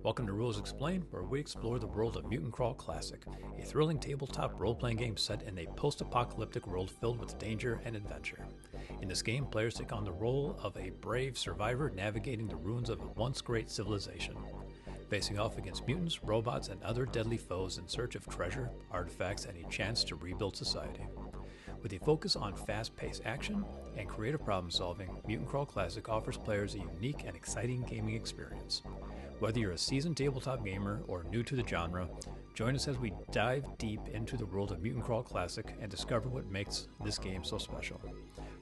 Welcome to Rules Explained, where we explore the world of Mutant Crawl Classic, a thrilling tabletop role-playing game set in a post-apocalyptic world filled with danger and adventure. In this game, players take on the role of a brave survivor navigating the ruins of a once great civilization, facing off against mutants, robots, and other deadly foes in search of treasure, artifacts, and a chance to rebuild society. With a focus on fast-paced action and creative problem-solving, Mutant Crawl Classic offers players a unique and exciting gaming experience. Whether you're a seasoned tabletop gamer or new to the genre, join us as we dive deep into the world of Mutant Crawl Classic and discover what makes this game so special.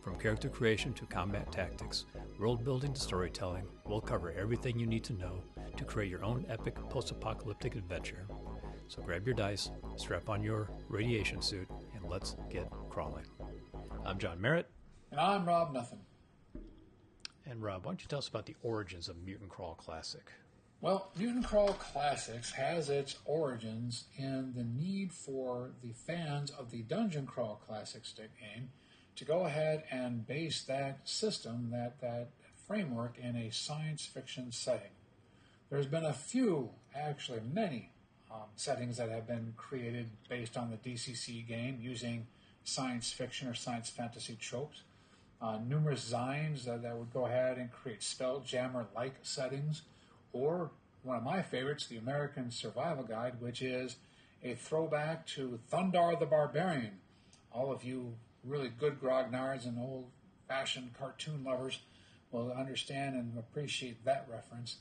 From character creation to combat tactics, world building to storytelling, we'll cover everything you need to know to create your own epic post-apocalyptic adventure. So grab your dice, strap on your radiation suit, and let's get crawling. I'm John Merritt. And I'm Rob Nothing. And Rob, why don't you tell us about the origins of Mutant Crawl Classic? Well, Mutant Crawl Classics has its origins in the need for the fans of the Dungeon Crawl Classics game to go ahead and base that system, that framework, in a science fiction setting. There's been a few, actually many, settings that have been created based on the DCC game using science fiction or science fantasy tropes. Numerous zines that would go ahead and create Spelljammer-like settings, or one of my favorites, the American Survival Guide, which is a throwback to Thundar the Barbarian. All of you really good grognards and old-fashioned cartoon lovers will understand and appreciate that reference.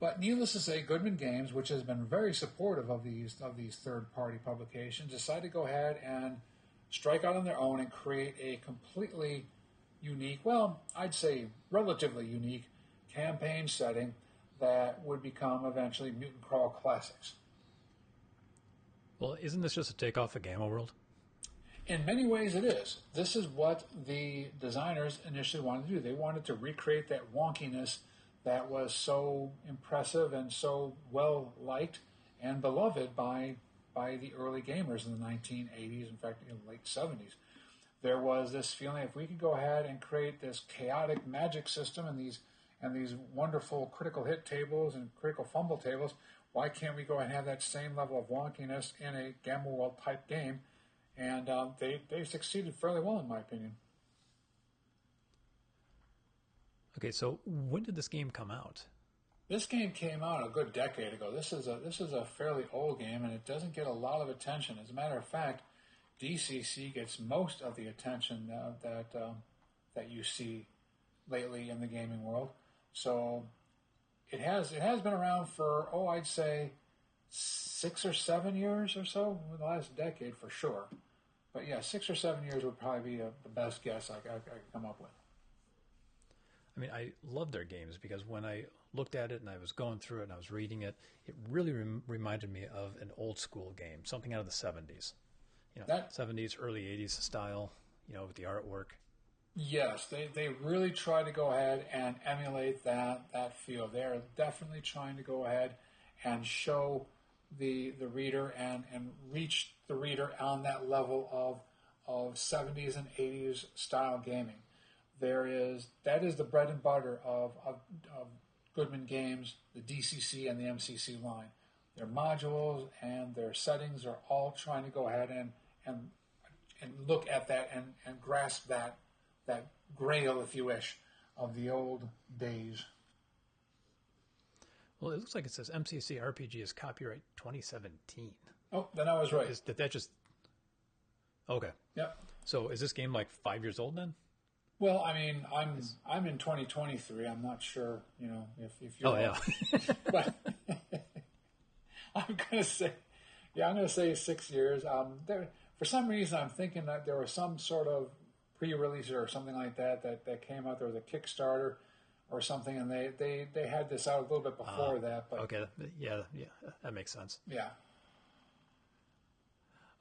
But needless to say, Goodman Games, which has been very supportive of these third-party publications, decided to go ahead and strike out on their own and create a completely unique, well, I'd say relatively unique, campaign setting that would become eventually Mutant Crawl Classics. Well, isn't this just a takeoff of Gamma World? In many ways it is. This is what the designers initially wanted to do. They wanted to recreate that wonkiness that was so impressive and so well liked and beloved by the early gamers in the 1980s, in fact, in the late 70s. There was this feeling, if we could go ahead and create this chaotic magic system and these wonderful critical hit tables and critical fumble tables, why can't we go and have that same level of wonkiness in a Gamma World type game? And they succeeded fairly well, in my opinion. Okay, so when did this game come out? This game came out a good decade ago. This is a fairly old game, and it doesn't get a lot of attention. As a matter of fact, DCC gets most of the attention that you see lately in the gaming world. So it has been around for, I'd say 6 or 7 years or so, in the last decade for sure. But yeah, 6 or 7 years would probably be the best guess I could come up with. I mean, I love their games because when I looked at it and I was going through it and I was reading it, it really reminded me of an old school game, something out of the 70s. 70s, early 80s style, with the artwork. Yes, they really try to go ahead and emulate that feel. They're definitely trying to go ahead and show the reader and reach the reader on that level of 70s and 80s style gaming. That is the bread and butter of Goodman Games, the DCC and the MCC line. Their modules and their settings are all trying to go ahead and look at that and grasp that grail, if you wish, of the old days. Well, it looks like it says MCC RPG is copyright 2017. Oh, then I was right. Did that just... Okay. Yep. So is this game like 5 years old then? Well, I mean, I'm in 2023. I'm not sure, if you're... Oh, yeah. But I'm going to say 6 years. For some reason, I'm thinking that there was some sort of pre-release or something like that came out. There was a Kickstarter or something, and they had this out a little bit before that. But okay, yeah, that makes sense. Yeah.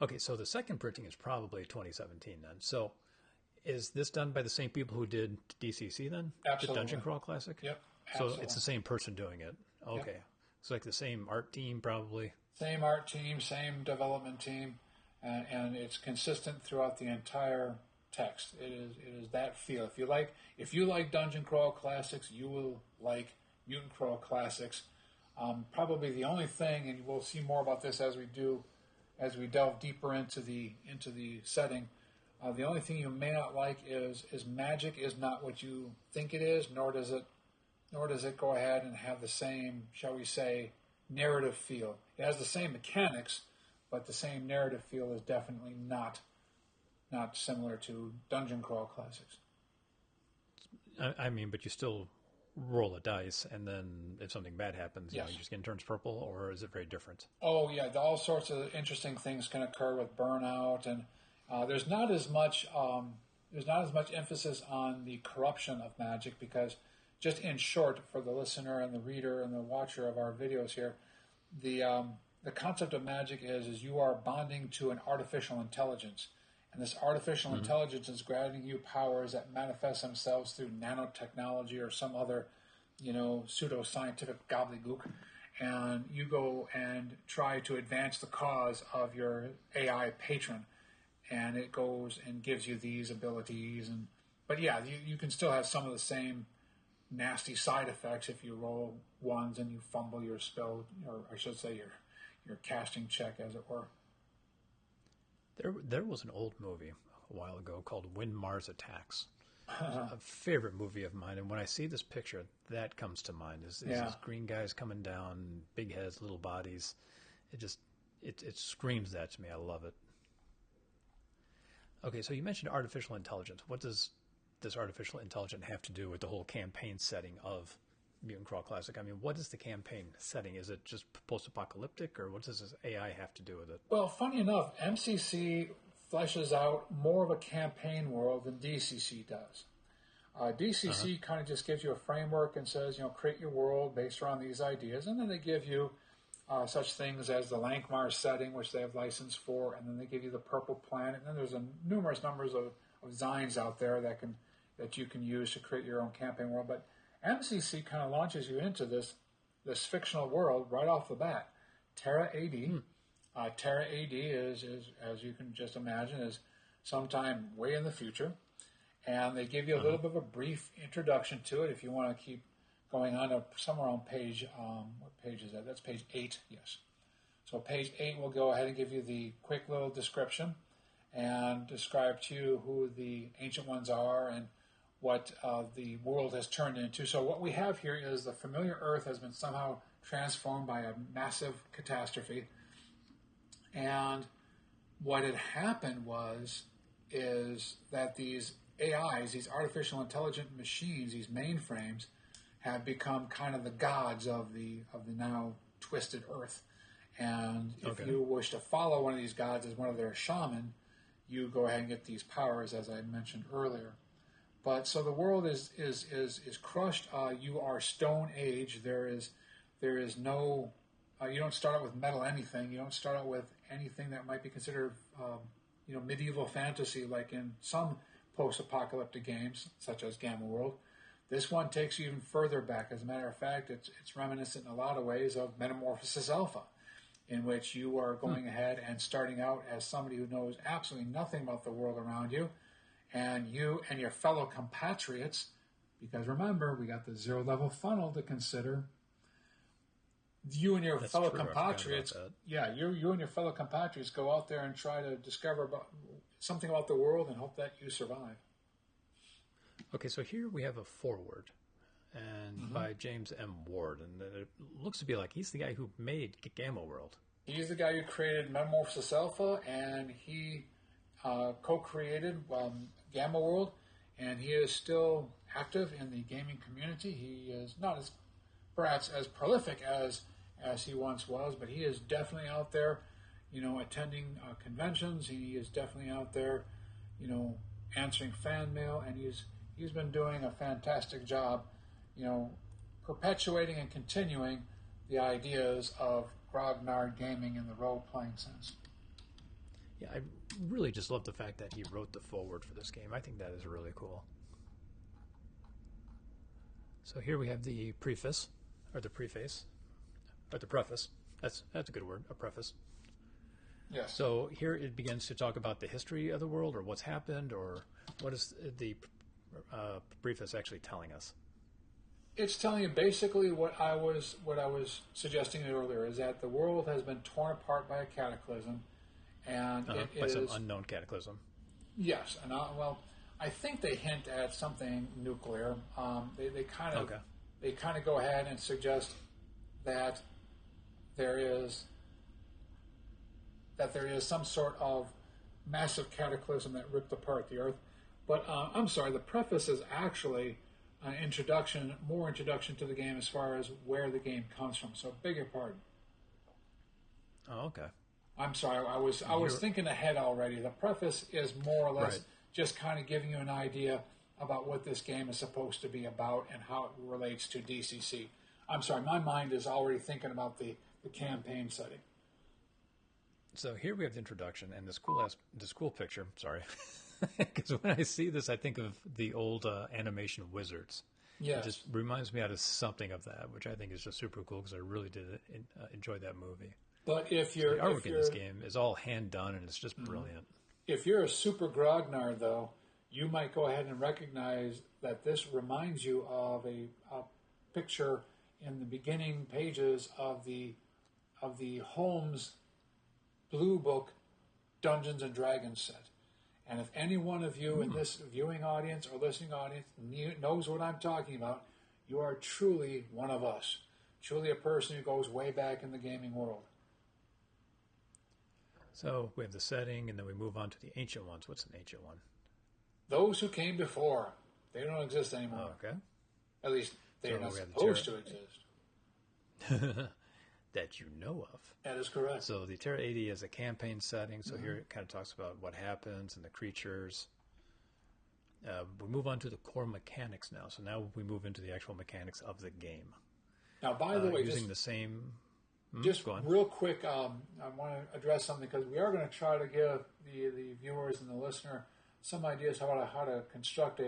Okay, so the second printing is probably 2017 then. So is this done by the same people who did DCC then? Absolutely. The Dungeon Crawl Classic? Yep. Absolutely. So it's the same person doing it. Okay. Yep. It's like the same art team probably. Same art team, same development team, and it's consistent throughout the entire text. It is that feel. If you like Dungeon Crawl Classics, you will like Mutant Crawl Classics. Probably the only thing, and we'll see more about this as we delve deeper into the setting. The only thing you may not like is magic is not what you think it is, nor does it go ahead and have the same, shall we say, narrative feel. It has the same mechanics, but the same narrative feel is definitely not similar to Dungeon Crawl Classics. I mean, but you still roll a dice, and then if something bad happens, yes, your skin turns purple, or is it very different? Oh yeah, all sorts of interesting things can occur with burnout, and there's not as much emphasis on the corruption of magic, because just in short, for the listener and the reader and the watcher of our videos here, the concept of magic is you are bonding to an artificial intelligence. And this artificial intelligence is granting you powers that manifest themselves through nanotechnology or some other, pseudoscientific gobbledygook. And you go and try to advance the cause of your AI patron. And it goes and gives you these abilities. But yeah, you can still have some of the same nasty side effects if you roll ones and you fumble your spell, or I should say your casting check, as it were. There was an old movie a while ago called When Mars Attacks. A favorite movie of mine, and when I see this picture, that comes to mind. Is these green guys coming down, big heads, little bodies. It screams that to me. I love it. Okay, so you mentioned artificial intelligence. What does this artificial intelligence have to do with the whole campaign setting of Mutant Crawl Classic? I mean, what is the campaign setting? Is it just post-apocalyptic, or what does this AI have to do with it? Well, funny enough, MCC fleshes out more of a campaign world than DCC does. DCC kind of just gives you a framework and says, create your world based around these ideas, and then they give you such things as the Lankmar setting, which they have license for, and then they give you the Purple Planet, and then there's numerous numbers of designs out there that you can use to create your own campaign world. But MCC kind of launches you into this fictional world right off the bat. Terra AD. Terra AD is, as you can just imagine, is sometime way in the future. And they give you a little bit of a brief introduction to it if you want to keep going on to somewhere on page, what page is that? That's page 8, yes. So page 8 will go ahead and give you the quick little description and describe to you who the Ancient Ones are and what the world has turned into. So what we have here is the familiar Earth has been somehow transformed by a massive catastrophe. And what had happened is that these AIs, these artificial intelligent machines, these mainframes, have become kind of the gods of the now twisted Earth. And if you wish to follow one of these gods as one of their shaman, you go ahead and get these powers, as I mentioned earlier. But so the world is crushed. You are Stone Age. There is no. You don't start out with metal anything. You don't start out with anything that might be considered, medieval fantasy, like in some post-apocalyptic games, such as Gamma World. This one takes you even further back. As a matter of fact, it's reminiscent in a lot of ways of Metamorphosis Alpha, in which you are going ahead and starting out as somebody who knows absolutely nothing about the world around you. And you and your fellow compatriots, because remember, we got the zero-level funnel to consider. You and your fellow compatriots, you and your fellow compatriots go out there and try to discover something about the world and hope that you survive. Okay, so here we have a foreword, and by James M. Ward, and it looks to be like he's the guy who made Gamma World. He's the guy who created Metamorphosis Alpha, and he co-created Gamma World, and he is still active in the gaming community. He is not perhaps as prolific as he once was, but he is definitely out there, attending conventions. He is definitely out there, answering fan mail, and he's been doing a fantastic job, perpetuating and continuing the ideas of grognard gaming in the role-playing sense. Yeah, I really just love the fact that he wrote the foreword for this game. I think that is really cool. So here we have the preface, or the preface, or the preface. That's a good word, a preface. Yes. So here it begins to talk about the history of the world, or what's happened, or what is the preface actually telling us? It's telling you basically what I was suggesting earlier, is that the world has been torn apart by a cataclysm, and it by is some unknown cataclysm. yes, and I think they hint at something nuclear. They kind of go ahead and suggest that there is some sort of massive cataclysm that ripped apart the Earth. But I'm sorry, the preface is actually an introduction to the game as far as where the game comes from. So beg your pardon. Oh, okay. I'm sorry, I was thinking ahead already. The preface is more or less just kind of giving you an idea about what this game is supposed to be about and how it relates to DCC. I'm sorry, my mind is already thinking about the campaign setting. So here we have the introduction and this cool picture. Sorry, because when I see this, I think of the old animation Wizards. Yes. It just reminds me out of something of that, which I think is just super cool because I really did enjoy that movie. But the artwork in this game is all hand done and it's just brilliant. If you're a super grognard, though, you might go ahead and recognize that this reminds you of a picture in the beginning pages of the Holmes Blue Book Dungeons and Dragons set. And if any one of you in this viewing audience or listening audience knows what I'm talking about, you are truly one of us. Truly a person who goes way back in the gaming world. So we have the setting, and then we move on to the ancient ones. What's an ancient one? Those who came before. They don't exist anymore. Oh, okay. At least they're not supposed to exist. That you know of. That is correct. So the Terra 80 is a campaign setting. So here it kind of talks about what happens and the creatures. We move on to the core mechanics now. So now we move into the actual mechanics of the game. Now, by the way, using the same... Just real quick, I want to address something because we are going to try to give the viewers and the listener some ideas how to construct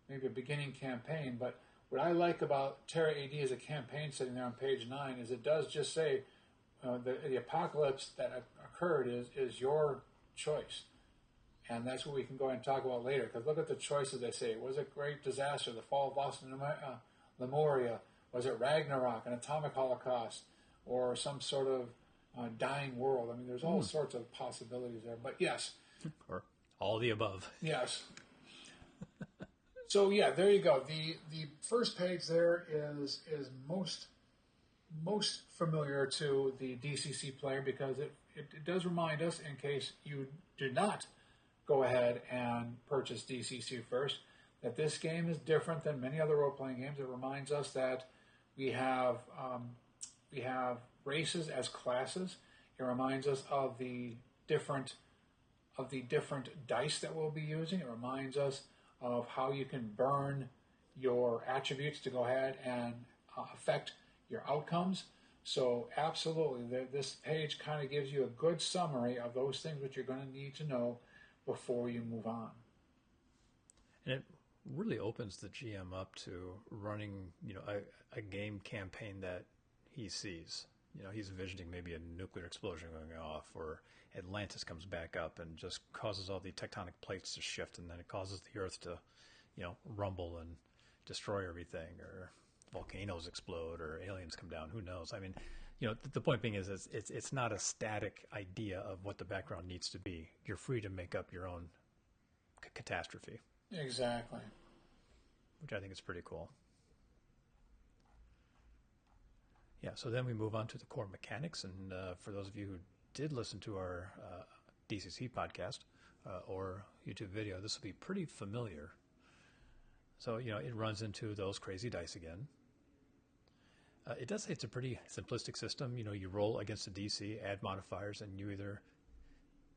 maybe a beginning campaign. But what I like about Terra AD as a campaign setting there on page 9 is it does just say the apocalypse that occurred is your choice. And that's what we can go ahead and talk about later. Because look at the choices they say. Was it great disaster, the fall of Boston, Lemuria? Was it Ragnarok, an atomic holocaust? Or some sort of dying world. I mean, there's all sorts of possibilities there. But yes. Or all the above. Yes. So, yeah, there you go. The first page there is most familiar to the DCC player because it does remind us, in case you did not go ahead and purchase DCC first, that this game is different than many other role-playing games. It reminds us that we have races as classes. It reminds us of the different dice that we'll be using. It reminds us of how you can burn your attributes to go ahead and affect your outcomes. So absolutely, this page kind of gives you a good summary of those things which you're going to need to know before you move on. And it really opens the GM up to running, a game campaign that he sees. He's envisioning maybe a nuclear explosion going off, or Atlantis comes back up and just causes all the tectonic plates to shift, and then it causes the Earth to, rumble and destroy everything, or volcanoes explode, or aliens come down. Who knows? I mean, the point being is it's not a static idea of what the background needs to be. You're free to make up your own catastrophe. Exactly. Which I think is pretty cool. Yeah, so then we move on to the core mechanics, and for those of you who did listen to our DCC podcast or YouTube video, this will be pretty familiar. So, it runs into those crazy dice again. It does say it's a pretty simplistic system. You roll against a DC, add modifiers, and you either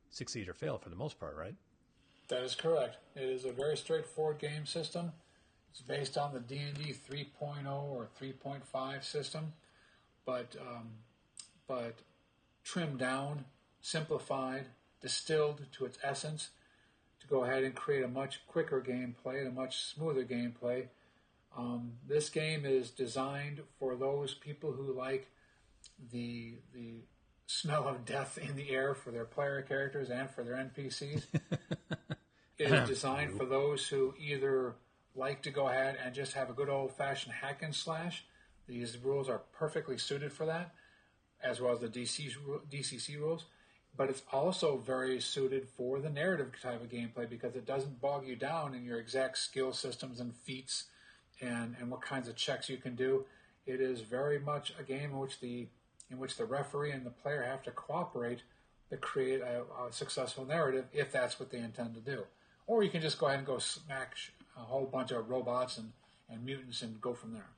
succeed or fail for the most part, right? That is correct. It is a very straightforward game system. It's based on the D&D 3.0 or 3.5 system. But trimmed down, simplified, distilled to its essence to go ahead and create a much quicker gameplay and a much smoother gameplay. This game is designed for those people who like the smell of death in the air for their player characters and for their NPCs. It is designed for those who either like to go ahead and just have a good old-fashioned hack and slash, these rules are perfectly suited for that, as well as the DCC rules. But it's also very suited for the narrative type of gameplay because it doesn't bog you down in your exact skill systems and feats and what kinds of checks you can do. It is very much a game in which the referee and the player have to cooperate to create a successful narrative if that's what they intend to do. Or you can just go ahead and go smash a whole bunch of robots and mutants and go from there.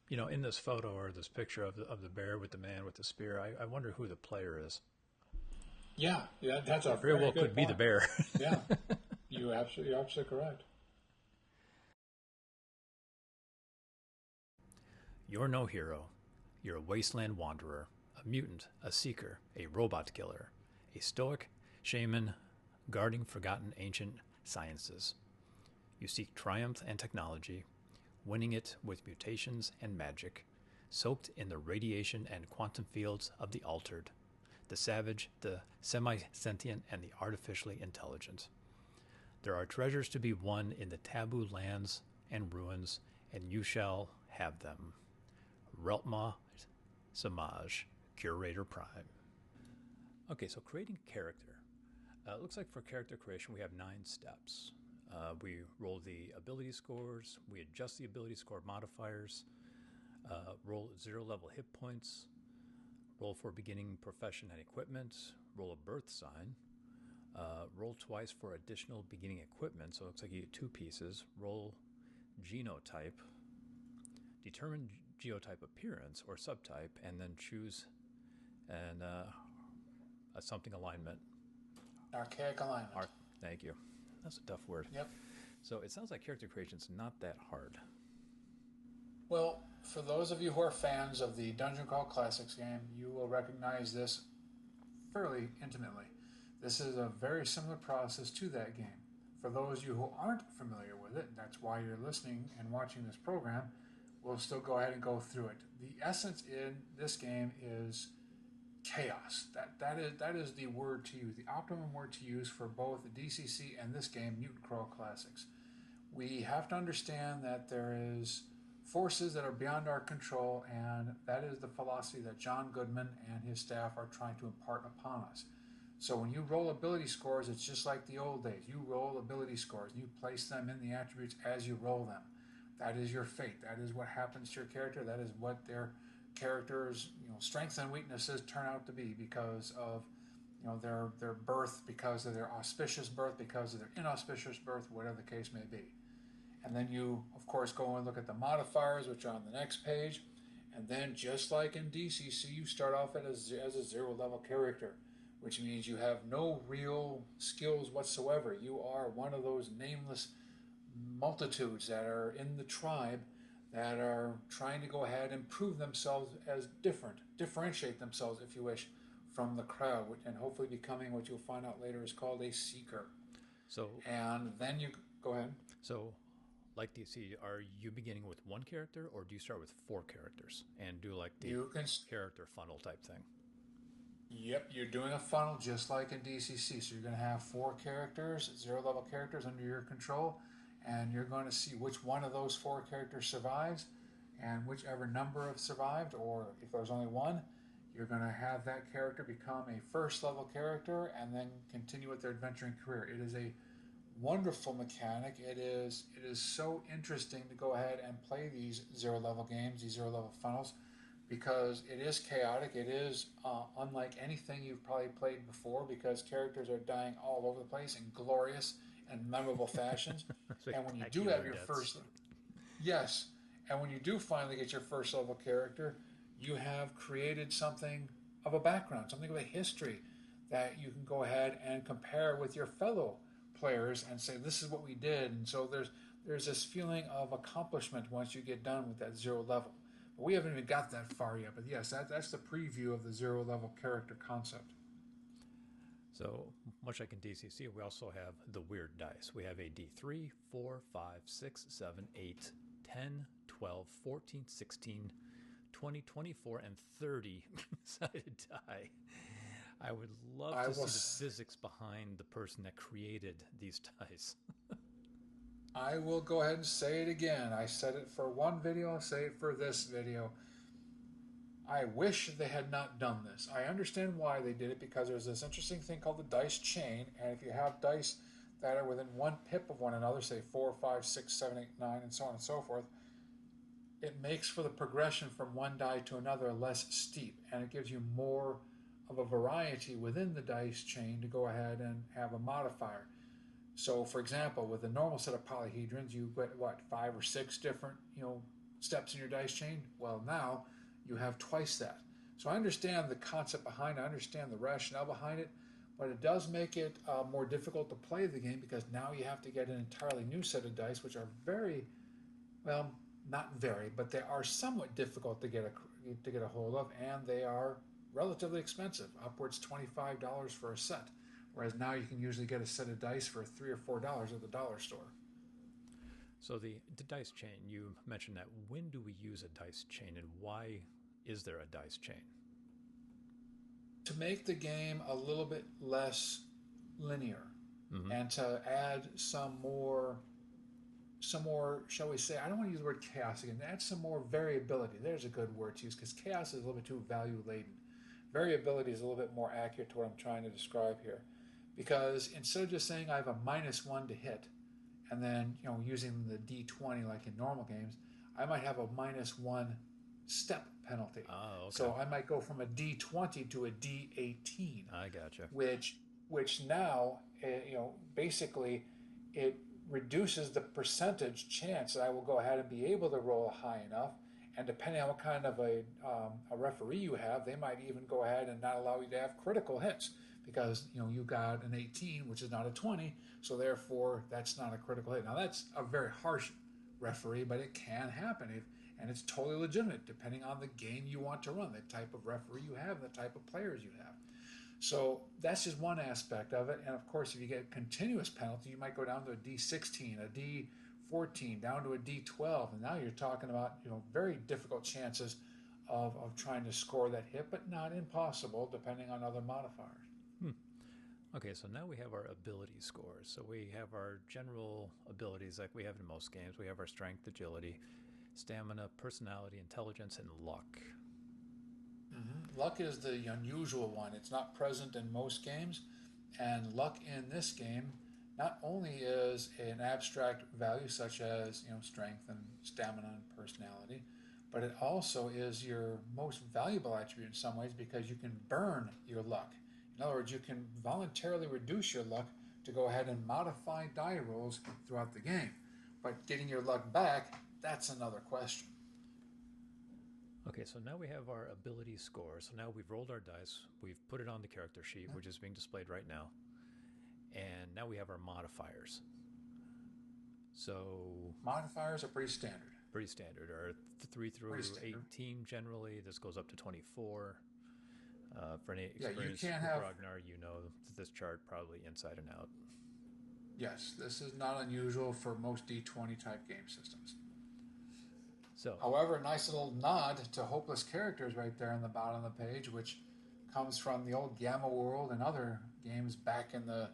You know, in this photo or this picture of the bear with the man with the spear, I wonder who the player is. Yeah, that's a very well good could point. be the bear. Yeah, you're absolutely correct. You're no hero. You're a wasteland wanderer, a mutant, a seeker, a robot killer, a stoic shaman guarding forgotten ancient sciences. You seek triumph and technology, winning it with mutations and magic, soaked in the radiation and quantum fields of the altered, the savage, the semi-sentient, and the artificially intelligent. There are treasures to be won in the taboo lands and ruins, and you shall have them. Reltma Samaj, Curator Prime. Okay, so creating character. It looks like for character creation we have 9 steps. We roll the ability scores, we adjust the ability score modifiers, roll 0 level hit points, roll for beginning profession and equipment, roll a birth sign, roll twice for additional beginning equipment, so it looks like you get 2 pieces, roll genotype, determine geotype appearance or subtype, and then choose a something alignment. Archaic alignment. Thank you. That's a tough word. Yep. So it sounds like character creation's not that hard. Well, for those of you who are fans of the Dungeon Crawl Classics game, you will recognize this fairly intimately. This is a very similar process to that game. For those of you who aren't familiar with it, that's why you're listening and watching this program, we'll still go ahead and go through it. The essence in this game is chaos. That is the word to use, the optimum word to use for both the DCC and this game, Mutant Crawl Classics. We have to understand that there is forces that are beyond our control, and that is the philosophy that John Goodman and his staff are trying to impart upon us. So when you roll ability scores, it's just like the old days. You roll ability scores, and you place them in the attributes as you roll them. That is your fate. That is what happens to your character. That is what their characters' strengths and weaknesses turn out to be because of their birth, because of their auspicious birth, because of their inauspicious birth, whatever the case may be. And then you, of course, go and look at the modifiers, which are on the next page. And then, just like in DCC, you start off as a 0 level character, which means you have no real skills whatsoever. You are one of those nameless multitudes that are in the tribe that are trying to go ahead and prove themselves as differentiate themselves, if you wish, from the crowd, and hopefully becoming what you'll find out later is called a seeker. And then you go ahead. So, like DC, are you beginning with 1 character, or do you start with 4 characters and do like the character funnel type thing? Yep, you're doing a funnel just like in DCC. So you're going to have 4 characters, 0 level characters under your control, and you're going to see which one of those 4 characters survives, and whichever number have survived, or if there's only 1, you're going to have that character become a 1st level character and then continue with their adventuring career. It is a wonderful mechanic. It is so interesting to go ahead and play these 0 level games, these 0 level funnels, because it is chaotic. It is unlike anything you've probably played before, because characters are dying all over the place in glorious and memorable fashions. And when you do have your first, and when you do finally get your 1st level character, you have created something of a background, something of a history that you can go ahead and compare with your fellow players and say, this is what we did. And so there's this feeling of accomplishment once you get done with that 0 level. But we haven't even got that far yet. But yes, that's the preview of the 0 level character concept. So, much like in DCC, we also have the weird dice. We have a D3, 4, 5, 6, 7, 8, 10, 12, 14, 16, 20, 24, and 30 sided die. I would love to see the physics behind the person that created these dice. I will go ahead and say it again. I said it for one video, I'll say it for this video. I wish they had not done this. I understand why they did it, because there's this interesting thing called the dice chain, and if you have dice that are within 1 pip of one another, say 4, 5, 6, 7, 8, 9, and so on and so forth, it makes for the progression from one die to another less steep, and it gives you more of a variety within the dice chain to go ahead and have a modifier. So, for example, with a normal set of polyhedrons, you get, what, 5 or 6 different, steps in your dice chain? Well, now you have twice that. So I understand the concept behind it, I understand the rationale behind it, but it does make it more difficult to play the game, because now you have to get an entirely new set of dice, which are very, well, not very, but they are somewhat difficult to get a hold of, and they are relatively expensive, upwards $25 for a set, whereas now you can usually get a set of dice for $3 or $4 at the dollar store. So the dice chain, you mentioned that. When do we use a dice chain, and why is there a dice chain? To make the game a little bit less linear, and to add some more, shall we say, I don't want to use the word chaos again, add some more variability. There's a good word to use, because chaos is a little bit too value laden. Variability is a little bit more accurate to what I'm trying to describe here, because instead of just saying I have a -1 to hit, and then using the D20 like in normal games, I might have a -1 step penalty. Oh, okay. So I might go from a D20 to a D18. I gotcha. Which now, basically, it reduces the percentage chance that I will go ahead and be able to roll high enough. And depending on what kind of a referee you have, they might even go ahead and not allow you to have critical hits, because you got an 18, which is not a 20, so therefore that's not a critical hit. Now that's a very harsh referee, but it can happen, and it's totally legitimate depending on the game you want to run, the type of referee you have, the type of players you have. So that's just one aspect of it. And of course, if you get continuous penalty, you might go down to a D16, a D14, down to a D12, and now you're talking about very difficult chances of trying to score that hit, but not impossible depending on other modifiers. Okay, so now we have our ability scores. So we have our general abilities like we have in most games. We have our strength, agility, stamina, personality, intelligence, and luck. Luck is the unusual one. It's not present in most games, and luck in this game not only is an abstract value such as strength and stamina and personality, but it also is your most valuable attribute in some ways, because you can burn your luck. In other words, you can voluntarily reduce your luck to go ahead and modify die rolls throughout the game. But getting your luck back, that's another question. Okay, so now we have our ability score. So now we've rolled our dice, we've put it on the character sheet, which is being displayed right now, and now we have our modifiers. So modifiers are pretty standard. Pretty standard, or 3 through 18 generally. This goes up to 24. For any experience with Ragnar, this chart probably inside and out. Yes, this is not unusual for most D20 type game systems. So, however, a nice little nod to hopeless characters right there on the bottom of the page, which comes from the old Gamma World and other games back in the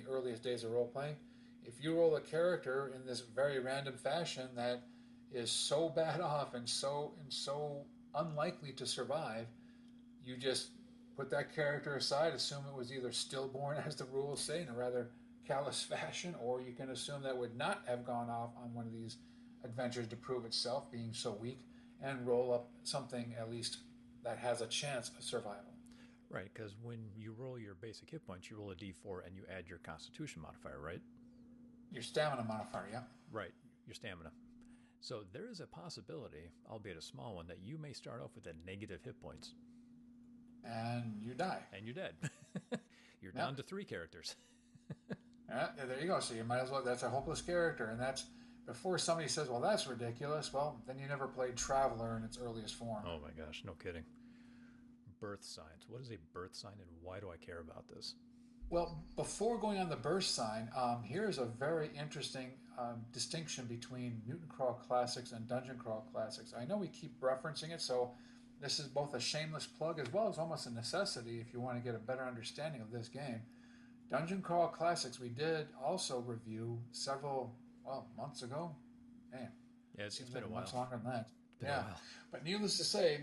earliest days of role playing. If you roll a character in this very random fashion that is so bad off and so unlikely to survive, you just put that character aside, assume it was either stillborn, as the rules say, in a rather callous fashion, or you can assume that it would not have gone off on one of these adventures to prove itself, being so weak, and roll up something at least that has a chance of survival. Right, because when you roll your basic hit points, you roll a d4 and you add your constitution modifier, right? Your stamina modifier, yeah. Right, your stamina. So there is a possibility, albeit a small one, that you may start off with a negative hit points. And you die. And you're dead. You're down to 3 characters. Yeah, there you go. So you might as well, that's a hopeless character. And that's, before somebody says, well, that's ridiculous, well, then you never played Traveler in its earliest form. Oh my gosh, no kidding. Birth signs. What is a birth sign, and why do I care about this? Well, before going on the birth sign, here's a very interesting distinction between Mutant Crawl Classics and Dungeon Crawl Classics. I know we keep referencing it, so this is both a shameless plug as well as almost a necessity if you want to get a better understanding of this game. Dungeon Crawl Classics, we did also review months ago. Man, Yeah, it's seems been like a much while. longer than that. Been a while. But needless to say,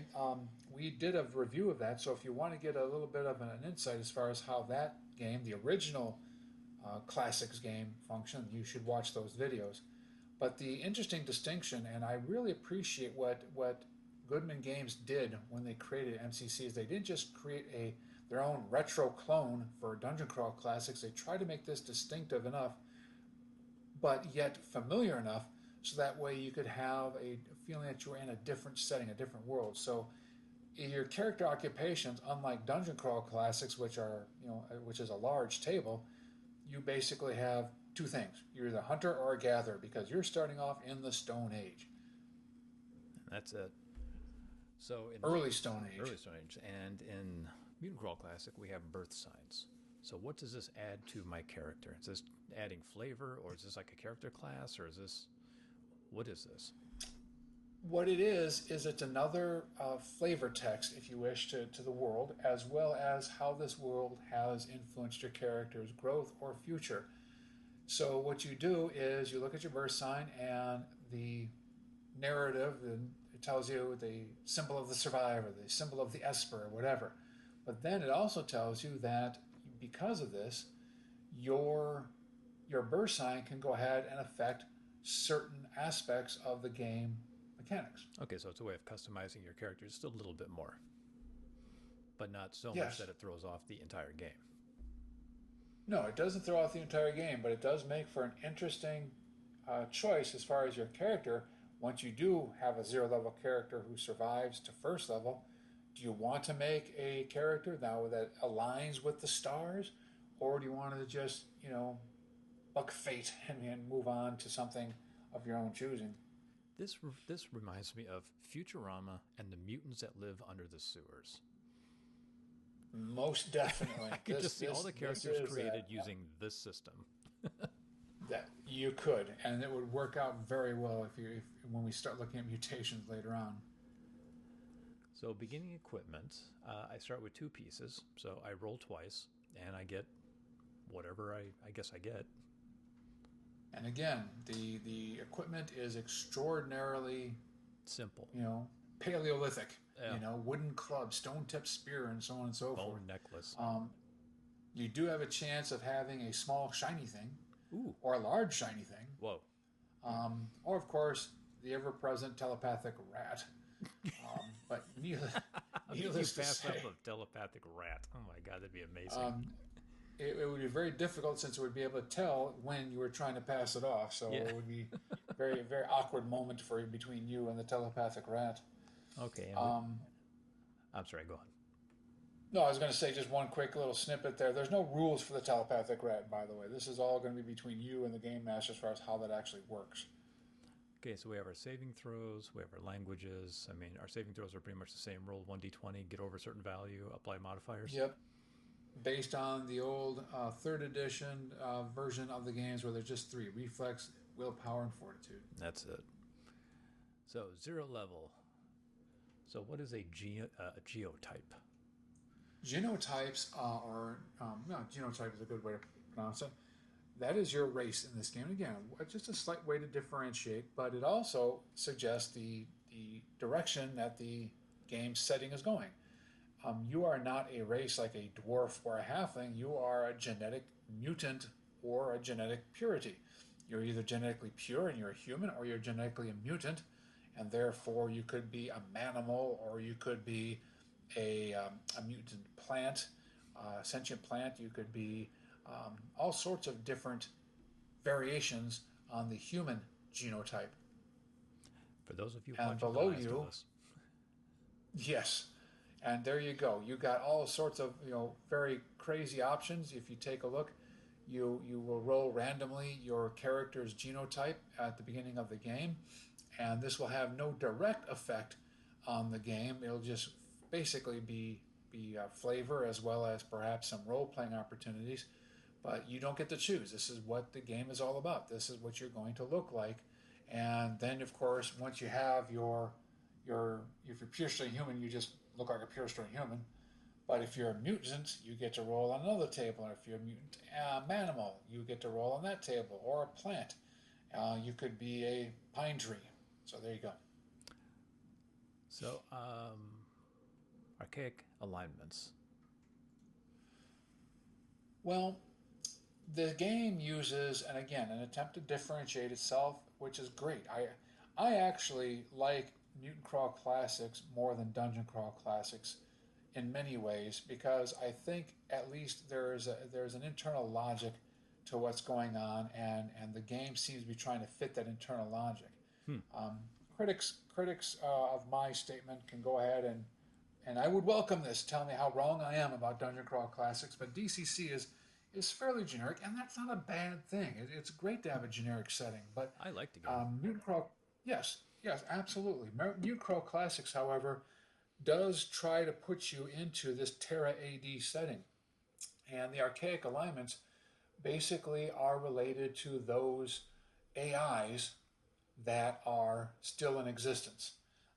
we did a review of that. So if you want to get a little bit of an insight as far as how that game, the original Classics game, functioned, you should watch those videos. But the interesting distinction, and I really appreciate what Goodman Games did when they created MCC, is they didn't just create their own retro clone for Dungeon Crawl Classics. They tried to make this distinctive enough, but yet familiar enough, so that way you could have a feeling that you're in a different setting, a different world. So your character occupations, unlike Dungeon Crawl Classics, which is a large table, you basically have two things. You're either a hunter or a gatherer, because you're starting off in the Stone Age. That's it. So in Early Stone Age. Early Stone Age. And in Mutant Crawl Classic, we have birth signs. So what does this add to my character? Is this adding flavor, or is this like a character class, or is this... What is this? What it is it's another flavor text, if you wish, to the world, as well as how this world has influenced your character's growth or future. So what you do is you look at your birth sign, and the narrative, and it tells you the symbol of the survivor, the symbol of the esper, or whatever. But then it also tells you that because of this, your birth sign can go ahead and affect certain aspects of the game mechanics. Okay, so it's a way of customizing your character just a little bit more, but not so Yes. much that it throws off the entire game. No, it doesn't throw off the entire game, but it does make for an interesting choice as far as your character. Once you do have a 0-level character who survives to first level, do you want to make a character now that aligns with the stars, or do you want to just, buck fate and move on to something of your own choosing? This reminds me of Futurama and the mutants that live under the sewers. Most definitely. I could just see all the characters created using this system. That you could, and it would work out very well if when we start looking at mutations later on. So beginning equipment, I start with 2 pieces. So I roll twice, and I get whatever I guess I get. And again, the equipment is extraordinarily simple. Paleolithic. Yeah. Wooden club, stone-tipped spear, and so on and so forth. Bone necklace. You do have a chance of having a small shiny thing, Ooh. or a large shiny thing. Whoa. Or of course the ever-present telepathic rat. But needless to pass say, up a telepathic rat. Oh my god, that'd be amazing. it would be very difficult, since it would be able to tell when you were trying to pass it off. So Yeah. it would be a very, very awkward moment between you and the telepathic rat. Okay. I'm sorry, go on. No, I was going to say just one quick little snippet there. There's no rules for the telepathic rat, by the way. This is all going to be between you and the game master as far as how that actually works. Okay, so we have our saving throws, we have our languages. I mean, our saving throws are pretty much the same. Roll 1d20, get over a certain value, apply modifiers. Yep. Based on the old 3rd edition version of the games, where there's just 3: reflex, willpower, and fortitude. That's it. So 0 level. So what is a geotype? Genotypes genotype is a good way to pronounce it. That is your race in this game. Again, just a slight way to differentiate, but it also suggests the direction that the game setting is going. You are not a race like a dwarf or a halfling. You are a genetic mutant or a genetic purity. You're either genetically pure and you're a human, or you're genetically a mutant, and therefore you could be a manimal, or you could be a mutant plant, sentient plant. You could be all sorts of different variations on the human genotype. For those of you and watching below The Last you, of Us. Yes, and there you go. You got all sorts of very crazy options. If you take a look, you will roll randomly your character's genotype at the beginning of the game, and this will have no direct effect on the game. It'll just basically be flavor, as well as perhaps some role-playing opportunities, but you don't get to choose. This is what the game is all about. This is what you're going to look like. And then, of course, once you have if you're pure straight human, you just look like a pure straight human. But if you're a mutant, you get to roll on another table. And if you're a mutant manimal, you get to roll on that table, or a plant. You could be a pine tree. So there you go. So, archaic alignments. Well, the game uses, and again, an attempt to differentiate itself, which is great. I actually like Mutant Crawl Classics more than Dungeon Crawl Classics in many ways, because I think at least there's an internal logic to what's going on, and the game seems to be trying to fit that internal logic. Um, critics of my statement can go ahead and I would welcome this. Tell me how wrong I am about Dungeon Crawl Classics, but DCC is fairly generic, and that's not a bad thing. It's great to have a generic setting, but I like the game. Mutant Crawl, yes, absolutely. Mutant Crawl Classics, however, does try to put you into this Terra AD setting, and the archaic alignments basically are related to those AIs that are still in existence.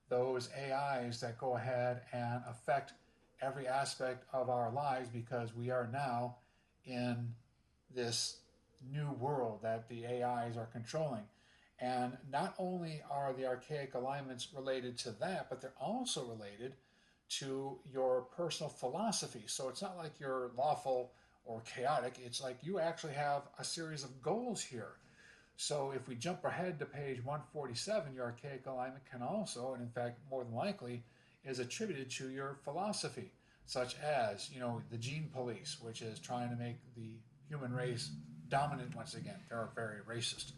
Those AIs that go ahead and affect every aspect of our lives, because we are now in this new world that the AIs are controlling. And not only are the archaic alignments related to that, but they're also related to your personal philosophy. So it's not like you're lawful or chaotic. It's like you actually have a series of goals here. So if we jump ahead to page 147, your archaic alignment can also, and in fact more than likely, is attributed to your philosophy, such as, the gene police, which is trying to make the human race dominant once again. They're very racist.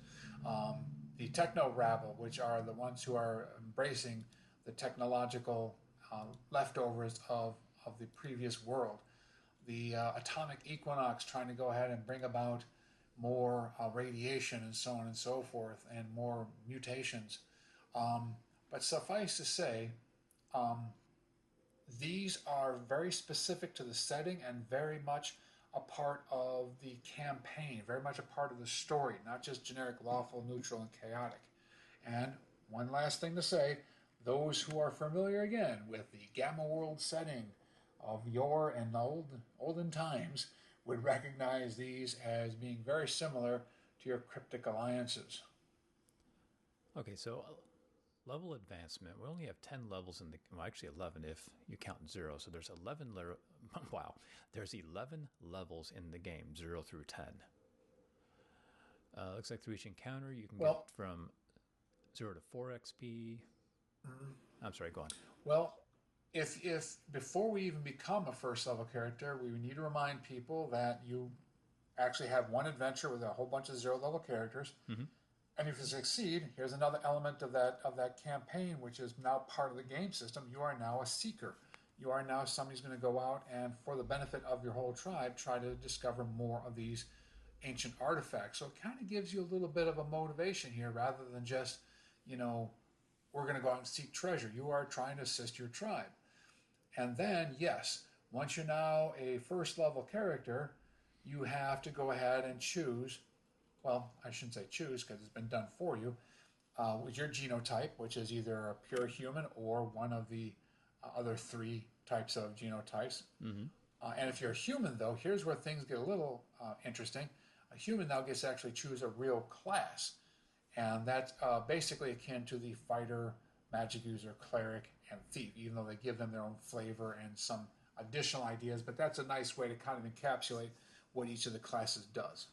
The techno-rabble, which are the ones who are embracing the technological leftovers of the previous world. The atomic equinox, trying to go ahead and bring about more radiation and so on and so forth, and more mutations. But suffice to say, these are very specific to the setting and very much a part of the campaign, very much a part of the story, not just generic lawful, neutral, and chaotic. And one last thing to say, those who are familiar again with the Gamma World setting of yore and olden times would recognize these as being very similar to your cryptic alliances. Okay, so level advancement. We only have 10 levels in the, well, actually 11 if you count 0. So there's 11 wow. There's 11 levels in the game, 0 through 10. Looks like through each encounter you can get from 0 to 4 XP. I'm sorry, go on. Well, if before we even become a first level character, we need to remind people that you actually have one adventure with a whole bunch of 0 level characters. Mm-hmm. And if you succeed, here's another element of that campaign, which is now part of the game system. You are now a seeker. You are now somebody who's going to go out and, for the benefit of your whole tribe, try to discover more of these ancient artifacts. So it kind of gives you a little bit of a motivation here, rather than just, we're going to go out and seek treasure. You are trying to assist your tribe. And then, yes, once you're now a first level character, you have to go ahead and choose. Well, I shouldn't say choose, because it's been done for you, with your genotype, which is either a pure human or one of the other 3 types of genotypes. Mm-hmm. And if you're a human, though, here's where things get a little interesting. A human now gets to actually choose a real class. And that's basically akin to the fighter, magic user, cleric, and thief, even though they give them their own flavor and some additional ideas. But that's a nice way to kind of encapsulate what each of the classes does.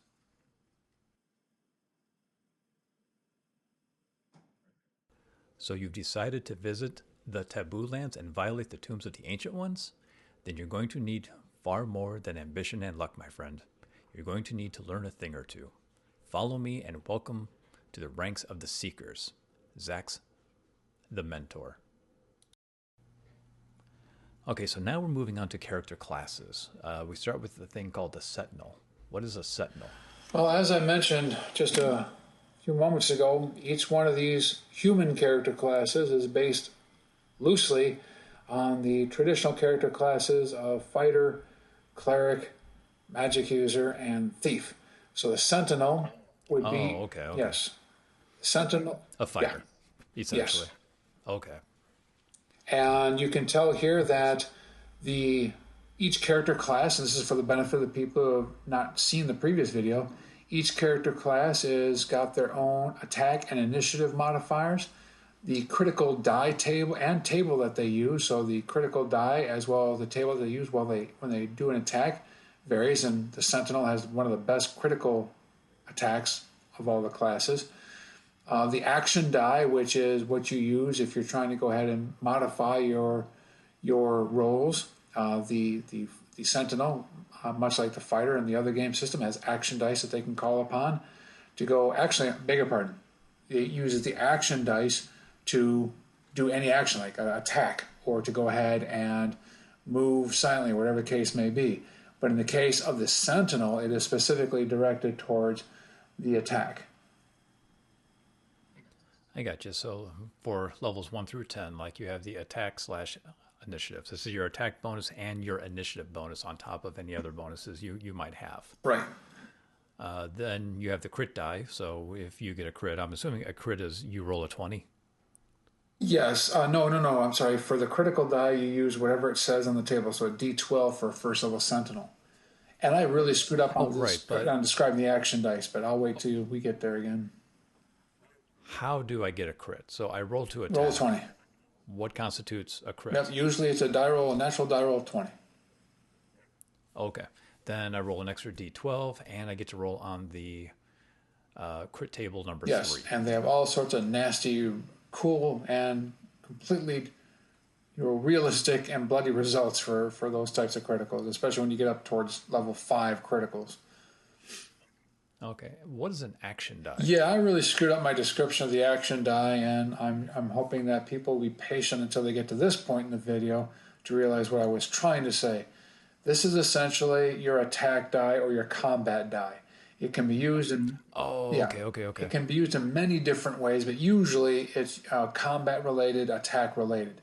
So you've decided to visit the taboo lands and violate the tombs of the ancient ones? Then you're going to need far more than ambition and luck, my friend. You're going to need to learn a thing or two. Follow me and welcome to the ranks of the Seekers. Zax, the Mentor. Okay, so now we're moving on to character classes. We start with the thing called the Sentinel. What is a Sentinel? Well, as I mentioned just a few moments ago, each one of these human character classes is based loosely on the traditional character classes of fighter, cleric, magic user, and thief. So the Sentinel would be... okay. Yes. Sentinel... A fighter, essentially. Yes. Okay. And you can tell here that each character class, and this is for the benefit of the people who have not seen the previous video, Each character class is got their own attack and initiative modifiers. The critical die table that they use, so the critical die as well as the table they use when they do an attack varies, and the Sentinel has one of the best critical attacks of all the classes. The action die, which is what you use if you're trying to go ahead and modify your rolls. The Sentinel, much like the Fighter in the other game system, has action dice that they can call upon to go. Actually, beg your pardon. It uses the action dice to do any action, like attack, or to go ahead and move silently, whatever the case may be. But in the case of the Sentinel, it is specifically directed towards the attack. I got you. So for levels 1 through 10, like you have the attack/initiative. This is your attack bonus and your initiative bonus on top of any other bonuses you might have. Right. Then you have the crit die. So if you get a crit, I'm assuming a crit is you roll a 20. Yes. No. I'm sorry. For the critical die, you use whatever it says on the table. So a D12 for first level Sentinel. And I really screwed up on describing the action dice, but I'll wait till we get there again. How do I get a crit? So I roll to attack. Roll 20. What constitutes a crit? Yep, usually it's a natural die roll of 20. Okay. Then I roll an extra D12, and I get to roll on the crit table number 3. Yes, and they have all sorts of nasty, cool, and completely realistic and bloody results for those types of criticals, especially when you get up towards level 5 criticals. Okay. What is an action die? Yeah, I really screwed up my description of the action die, and I'm hoping that people will be patient until they get to this point in the video to realize what I was trying to say. This is essentially your attack die or your combat die. It can be used in... Okay. It can be used in many different ways, but usually it's combat-related, attack-related.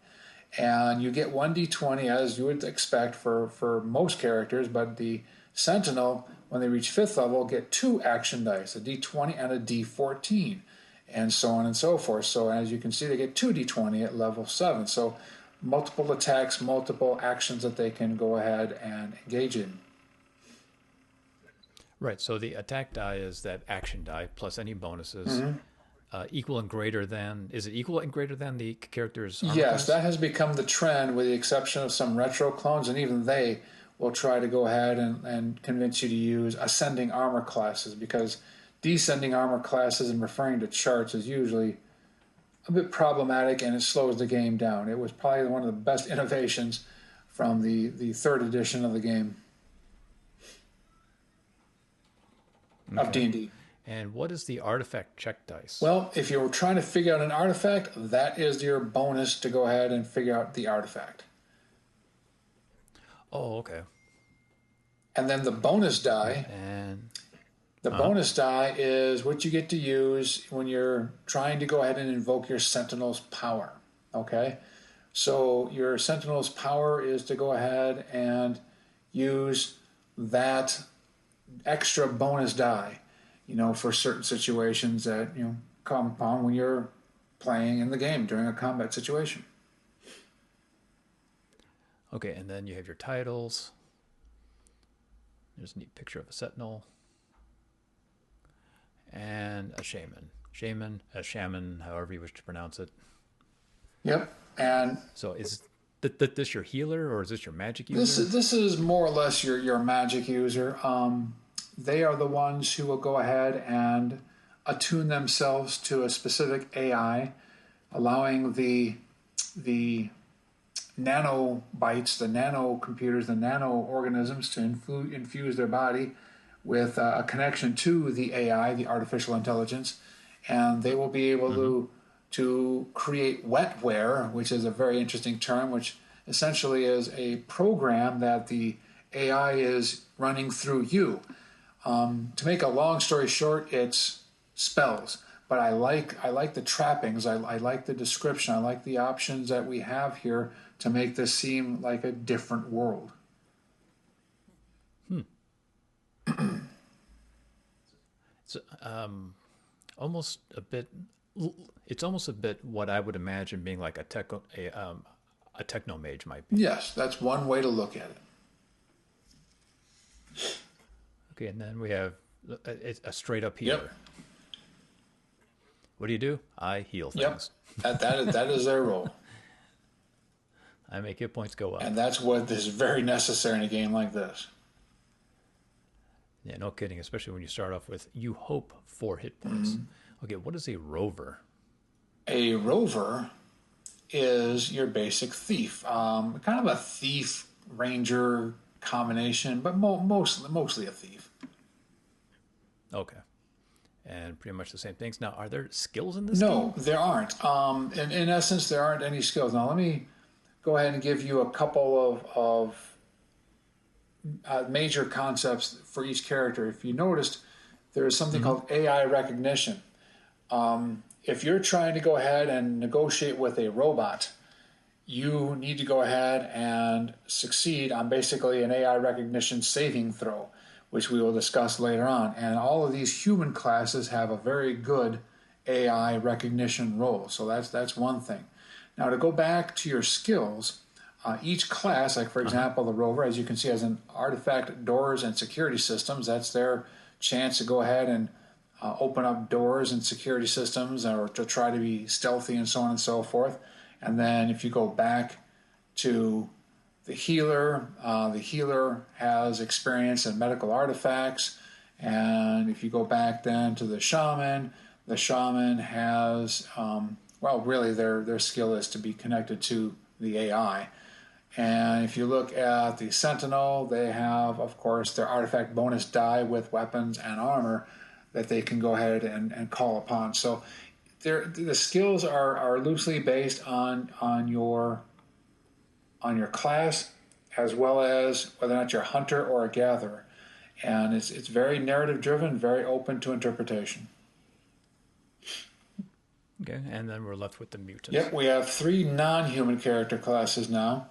And you get 1d20, as you would expect for most characters, but the Sentinel, when they reach 5th level, get 2 action dice, a d20 and a d14, and so on and so forth. So as you can see, they get 2 d20 at level 7. So multiple attacks, multiple actions that they can go ahead and engage in. Right, so the attack die is that action die plus any bonuses. Equal and greater than... Is it equal and greater than the character's armor Yes, class? that has become the trend with the exception of some retro clones, and even they will try to go ahead and convince you to use ascending armor classes, because descending armor classes and referring to charts is usually a bit problematic, and it slows the game down. It was probably one of the best innovations from the 3rd edition of the game. Okay. Of D&D. And what is the artifact check dice? Well, if you're trying to figure out an artifact, that is your bonus to go ahead and figure out the artifact. Oh, okay. And then the bonus die. Bonus die is what you get to use when you're trying to go ahead and invoke your Sentinel's power. Okay? So your Sentinel's power is to go ahead and use that extra bonus die, for certain situations that, come upon when you're playing in the game during a combat situation. Okay, and then you have your titles. There's a neat picture of a Sentinel. And a Shaman. Shaman, however you wish to pronounce it. Yep, and... So is this your healer, or is this your magic user? This is more or less your magic user. They are the ones who will go ahead and attune themselves to a specific AI, allowing the nanobites, the nanocomputers, the nano-organisms to infuse their body with a connection to the AI, the artificial intelligence, and they will be able to create wetware, which is a very interesting term, which essentially is a program that the AI is running through you. To make a long story short, it's spells. But I like the trappings. I like the description. I like the options that we have here to make this seem like a different world. It's almost a bit. It's almost a bit what I would imagine being like a techno mage might be. Yes, that's one way to look at it. Okay, and then we have It's a straight up healer. Yep. What do? I heal things. Yep. That is their role. I make hit points go up. And that's what is very necessary in a game like this. Yeah, no kidding, especially when you start off with, you hope, 4 hit points. Mm-hmm. Okay, what is a rover? A rover is your basic thief. Kind of a thief ranger combination, but mostly a thief. Okay. And pretty much the same things. Now, are there skills in this game? No, there aren't. In essence, there aren't any skills. Now, let me go ahead and give you a couple of major concepts for each character. If you noticed, there is something called AI recognition. If you're trying to go ahead and negotiate with a robot, you need to go ahead and succeed on basically an AI recognition saving throw, which we will discuss later on. And all of these human classes have a very good AI recognition roll. So that's one thing. Now, to go back to your skills, each class, like for example, the rover, as you can see, has an artifact, doors, and security systems. That's their chance to go ahead and open up doors and security systems, or to try to be stealthy and so on and so forth. And then if you go back to the healer has experience in medical artifacts. And if you go back then to the shaman has, really their skill is to be connected to the AI. And if you look at the sentinel, they have, of course, their artifact bonus die with weapons and armor that they can go ahead and call upon. So the skills are loosely based on your class, as well as whether or not you're a hunter or a gatherer. And it's very narrative driven, very open to interpretation. Okay, and then we're left with the mutants. Yep, we have 3 non-human character classes now.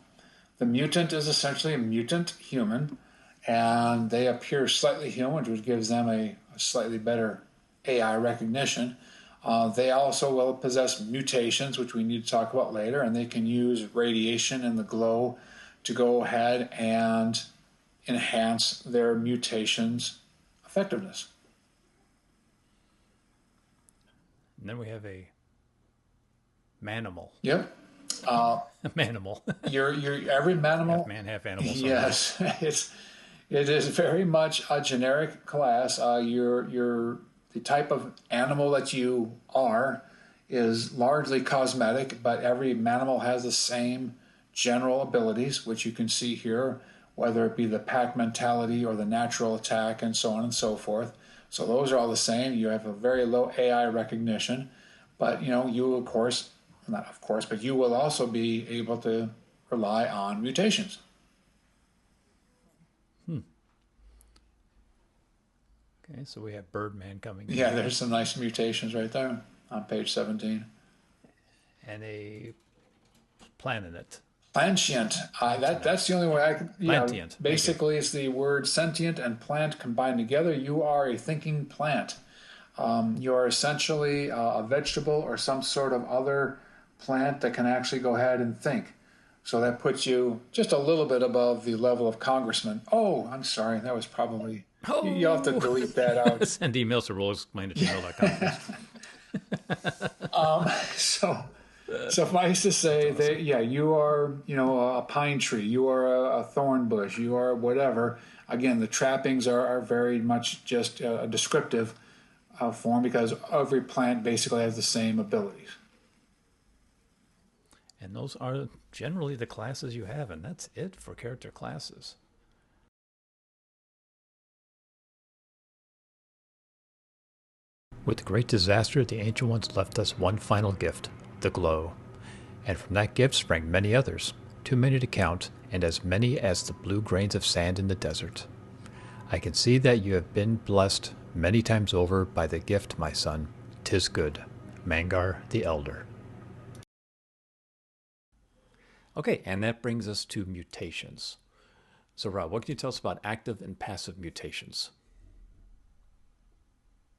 The mutant is essentially a mutant human, and they appear slightly human, which gives them a slightly better AI recognition. They also will possess mutations, which we need to talk about later, and they can use radiation and the glow to go ahead and enhance their mutations' effectiveness. And then we have a manimal. Yep. Manimal. You're every manimal. Half man, half animal. Yes, it is very much a generic class. You're the type of animal that you are is largely cosmetic, but every manimal has the same general abilities, which you can see here, whether it be the pack mentality or the natural attack and so on and so forth. So those are all the same. You have a very low AI recognition, but you will also be able to rely on mutations. Okay, so we have Birdman coming. Yeah, there's some nice mutations right there on page 17. And a planet. Plantient. That's the only way I can. Plantient. Basically, it's the word sentient and plant combined together. You are a thinking plant. You are essentially a vegetable or some sort of other plant that can actually go ahead and think. So that puts you just a little bit above the level of congressman. Oh, I'm sorry. That was probably... Oh. You'll have to delete that out. Send emails to rollexplained@gmail.com. So suffice to say that, you are, a pine tree. You are a thorn bush. You are whatever. Again, the trappings are very much just a descriptive form, because every plant basically has the same abilities. And those are generally the classes you have, and that's it for character classes. With the great disaster, the Ancient Ones left us one final gift, the glow. And from that gift sprang many others, too many to count, and as many as the blue grains of sand in the desert. I can see that you have been blessed many times over by the gift, my son. 'Tis good. Mangar the Elder. Okay, and that brings us to mutations. So Rob, what can you tell us about active and passive mutations?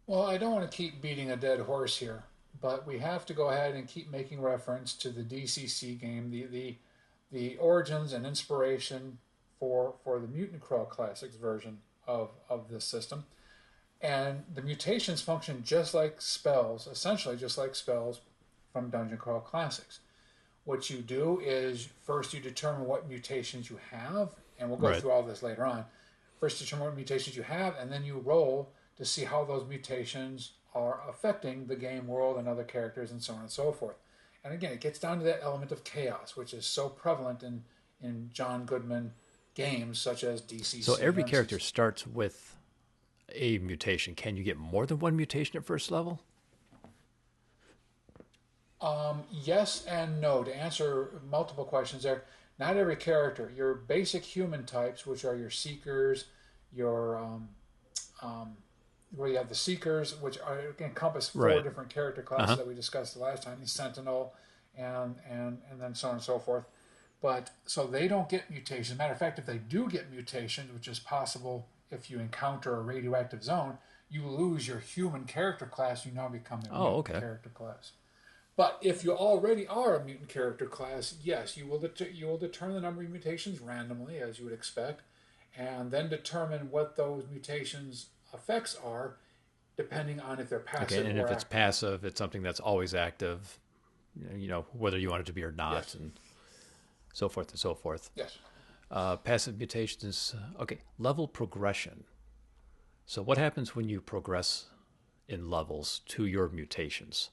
Well, I don't want to keep beating a dead horse here, but we have to go ahead and keep making reference to the DCC game, the origins and inspiration for the Mutant Crawl Classics version of this system. And the mutations function just like spells, essentially just like spells from Dungeon Crawl Classics. What you do is first you determine what mutations you have, and we'll go Right. through all this later on. First, determine what mutations you have, and then you roll to see how those mutations are affecting the game world and other characters and so on and so forth. And again, it gets down to that element of chaos, which is so prevalent in John Goodman games such as So DCC every and character MC. starts with a mutation. Can you get more than one mutation at first level? Yes and no. To answer multiple questions there, not every character. Your basic human types, which are your seekers, your where you have the seekers, which encompass four Right. different character classes Uh-huh. that we discussed the last time, the sentinel, and then so on and so forth. But so they don't get mutations. Matter of fact, if they do get mutations, which is possible if you encounter a radioactive zone, you lose your human character class. You now become a Oh, mutant okay. character class. But if you already are a mutant character class, yes, you will determine the number of mutations randomly, as you would expect, and then determine what those mutations effects are, depending on if they're Okay, passive and or if it's active. passive, it's something that's always active, whether you want it to be or not, Yes, and so forth and so forth. yes. Passive mutations, okay, level progression. So what happens when you progress in levels to your mutations?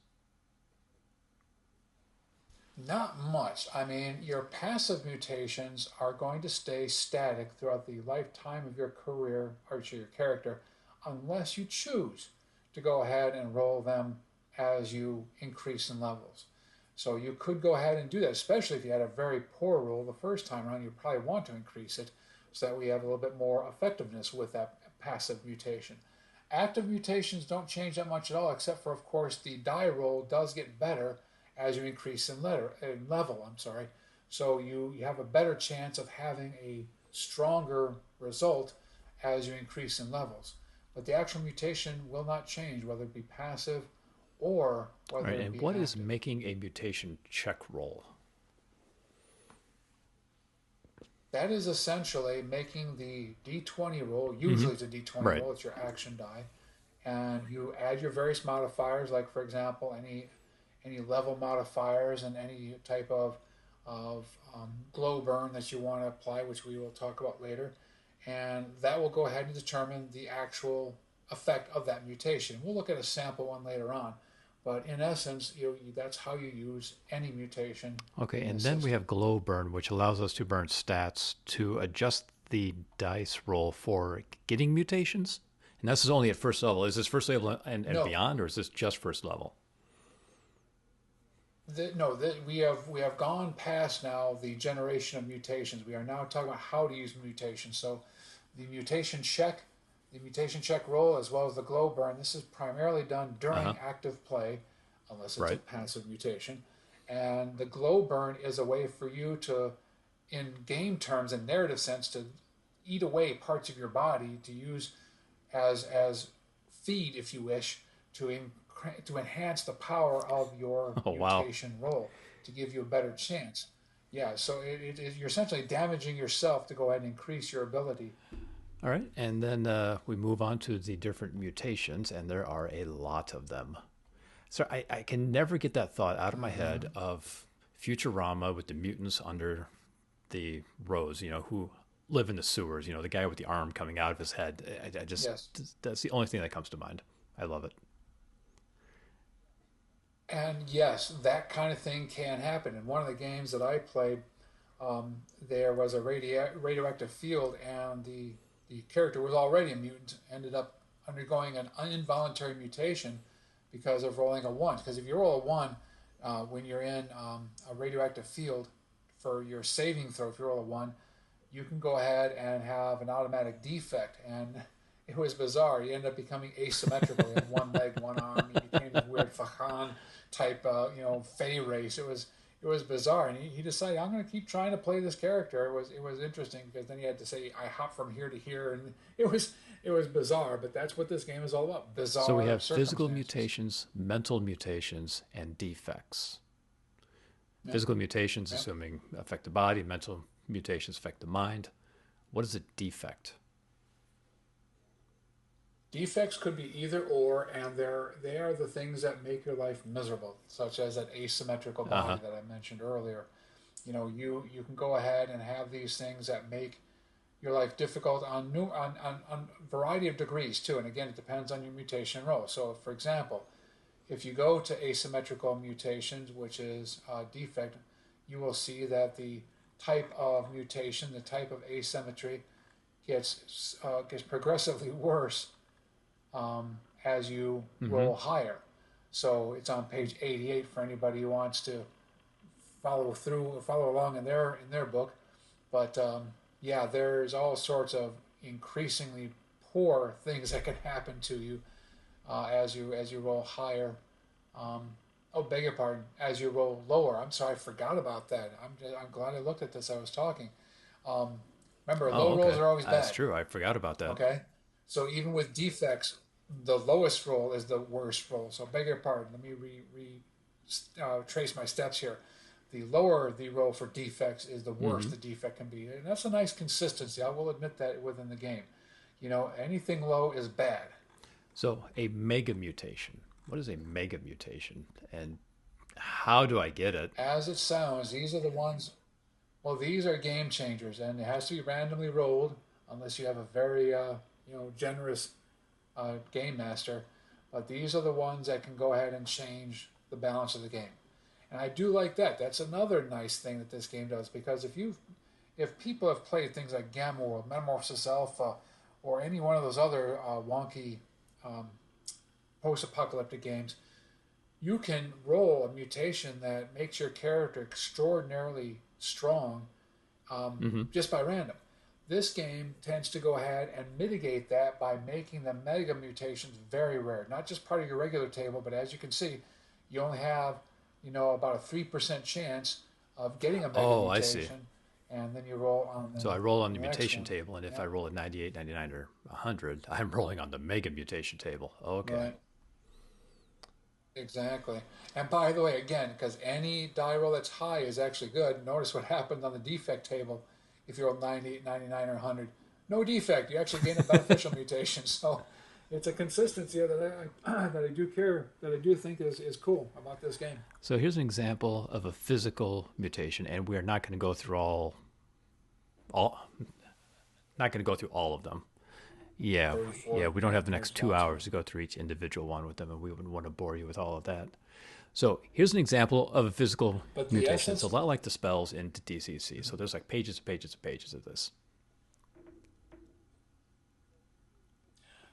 Not much. I mean, your passive mutations are going to stay static throughout the lifetime of your career or your character, unless you choose to go ahead and roll them as you increase in levels. So you could go ahead and do that, especially if you had a very poor roll the first time around. You probably want to increase it so that we have a little bit more effectiveness with that passive mutation. Active mutations don't change that much at all, except for, of course, the die roll does get better as you increase in level. I'm sorry. So you have a better chance of having a stronger result as you increase in levels. But the actual mutation will not change, whether it be passive or All whether right, it and be what is active. making a mutation check roll? That is essentially making the d20 roll. Mm-hmm. Usually it's a d20 Right. roll, it's your action die. And you add your various modifiers, like, for example, any level modifiers and any type of glow burn that you want to apply, which we will talk about later. And that will go ahead and determine the actual effect of that mutation. We'll look at a sample one later on. But in essence, that's how you use any mutation Okay, in the and then we system. have glow burn, which allows us to burn stats to adjust the dice roll for getting mutations. And this is only at first level. Is this first level and No, beyond, or is this just first level? no, we have gone past now the generation of mutations. We are now talking about how to use mutations. So the mutation check, the mutation check roll, as well as the glow burn. This is primarily done Uh during huh. active play, unless it's a Right. passive mutation. And the glow burn is a way for you to, in game terms and narrative sense, to eat away parts of your body to use as feed, if you wish, to enhance the power of your Oh, wow. mutation roll to give you a better chance. Yeah, so you're essentially damaging yourself to go ahead and increase your ability. All right, and then we move on to the different mutations, and there are a lot of them. So I can never get that thought out of my head Mm-hmm. of Futurama with the mutants under the rose, who live in the sewers, the guy with the arm coming out of his head. I just, Yes, that's the only thing that comes to mind. I love it. and yes, that kind of thing can happen. In one of the games that I played, there was a radioactive field, and the character was already a mutant, ended up undergoing an involuntary mutation because of rolling a one. Because if you roll a one when you're in a radioactive field for your saving throw, if you roll a one, you can go ahead and have an automatic defect. And it was bizarre. He ended up becoming asymmetrical. He had one leg, one arm. He became this weird Fahan type, Fey race. It was bizarre, and he decided, I'm going to keep trying to play this character. It was interesting because then he had to say, I hop from here to here, and it was bizarre. But that's what this game is all about: So we bizarre have physical circumstances. mutations, mental mutations, and defects. Yeah, Physical mutations, yeah. assuming affect the body, mental mutations affect the mind. What is a defect? Defects could be either or, and they are the things that make your life miserable, such as that asymmetrical body that I mentioned earlier. You can go ahead and have these things that make your life difficult on a variety of degrees too. And again, it depends on your mutation roll. So, for example, if you go to asymmetrical mutations, which is a defect, you will see that the type of mutation, the type of asymmetry, gets progressively worse as you roll higher. So it's on page 88 for anybody who wants to follow along in their book. But yeah, there's all sorts of increasingly poor things that can happen to you as you roll higher. Beg your pardon. As you roll lower. I'm sorry, I forgot about that. I'm glad I looked at this. I was talking. Remember, low rolls are always bad. That's true. I forgot about that. Okay, so even with defects, the lowest roll is the worst roll. So beg your pardon. Let me trace my steps here. The lower the roll for defects is the worse the defect can be, and that's a nice consistency. I will admit that within the game. Anything low is bad. So a mega mutation. What is a mega mutation, and how do I get it? As it sounds, these are the ones. Well, these are game changers, and it has to be randomly rolled unless you have a very generous game master. But these are the ones that can go ahead and change the balance of the game, and I do like that. That's another nice thing that this game does, because if people have played things like Gamma World, Metamorphosis Alpha, or any one of those other wonky post-apocalyptic games, you can roll a mutation that makes your character extraordinarily strong just by random. This game tends to go ahead and mitigate that by making the mega mutations very rare. Not just part of your regular table, but as you can see, you only have about a 3% chance of getting a mega mutation. I see. And then you roll on. So I roll on the mutation table, and if I roll a 98, 99, or 100, I'm rolling on the mega mutation table. Okay. Right. Exactly. And by the way, again, because any die roll that's high is actually good, notice what happened on the defect table. If you roll 98, 99, or 100, no defect. You actually gain a beneficial mutation. So it's a consistency that I do think is cool about this game. So here's an example of a physical mutation, and we're not going to go through all of them. Yeah, we don't have the next 2 hours to go through each individual one with them, and we wouldn't want to bore you with all of that. So here's an example of a physical mutation. It's a lot like the spells in DCC. So there's like pages and pages and pages of this.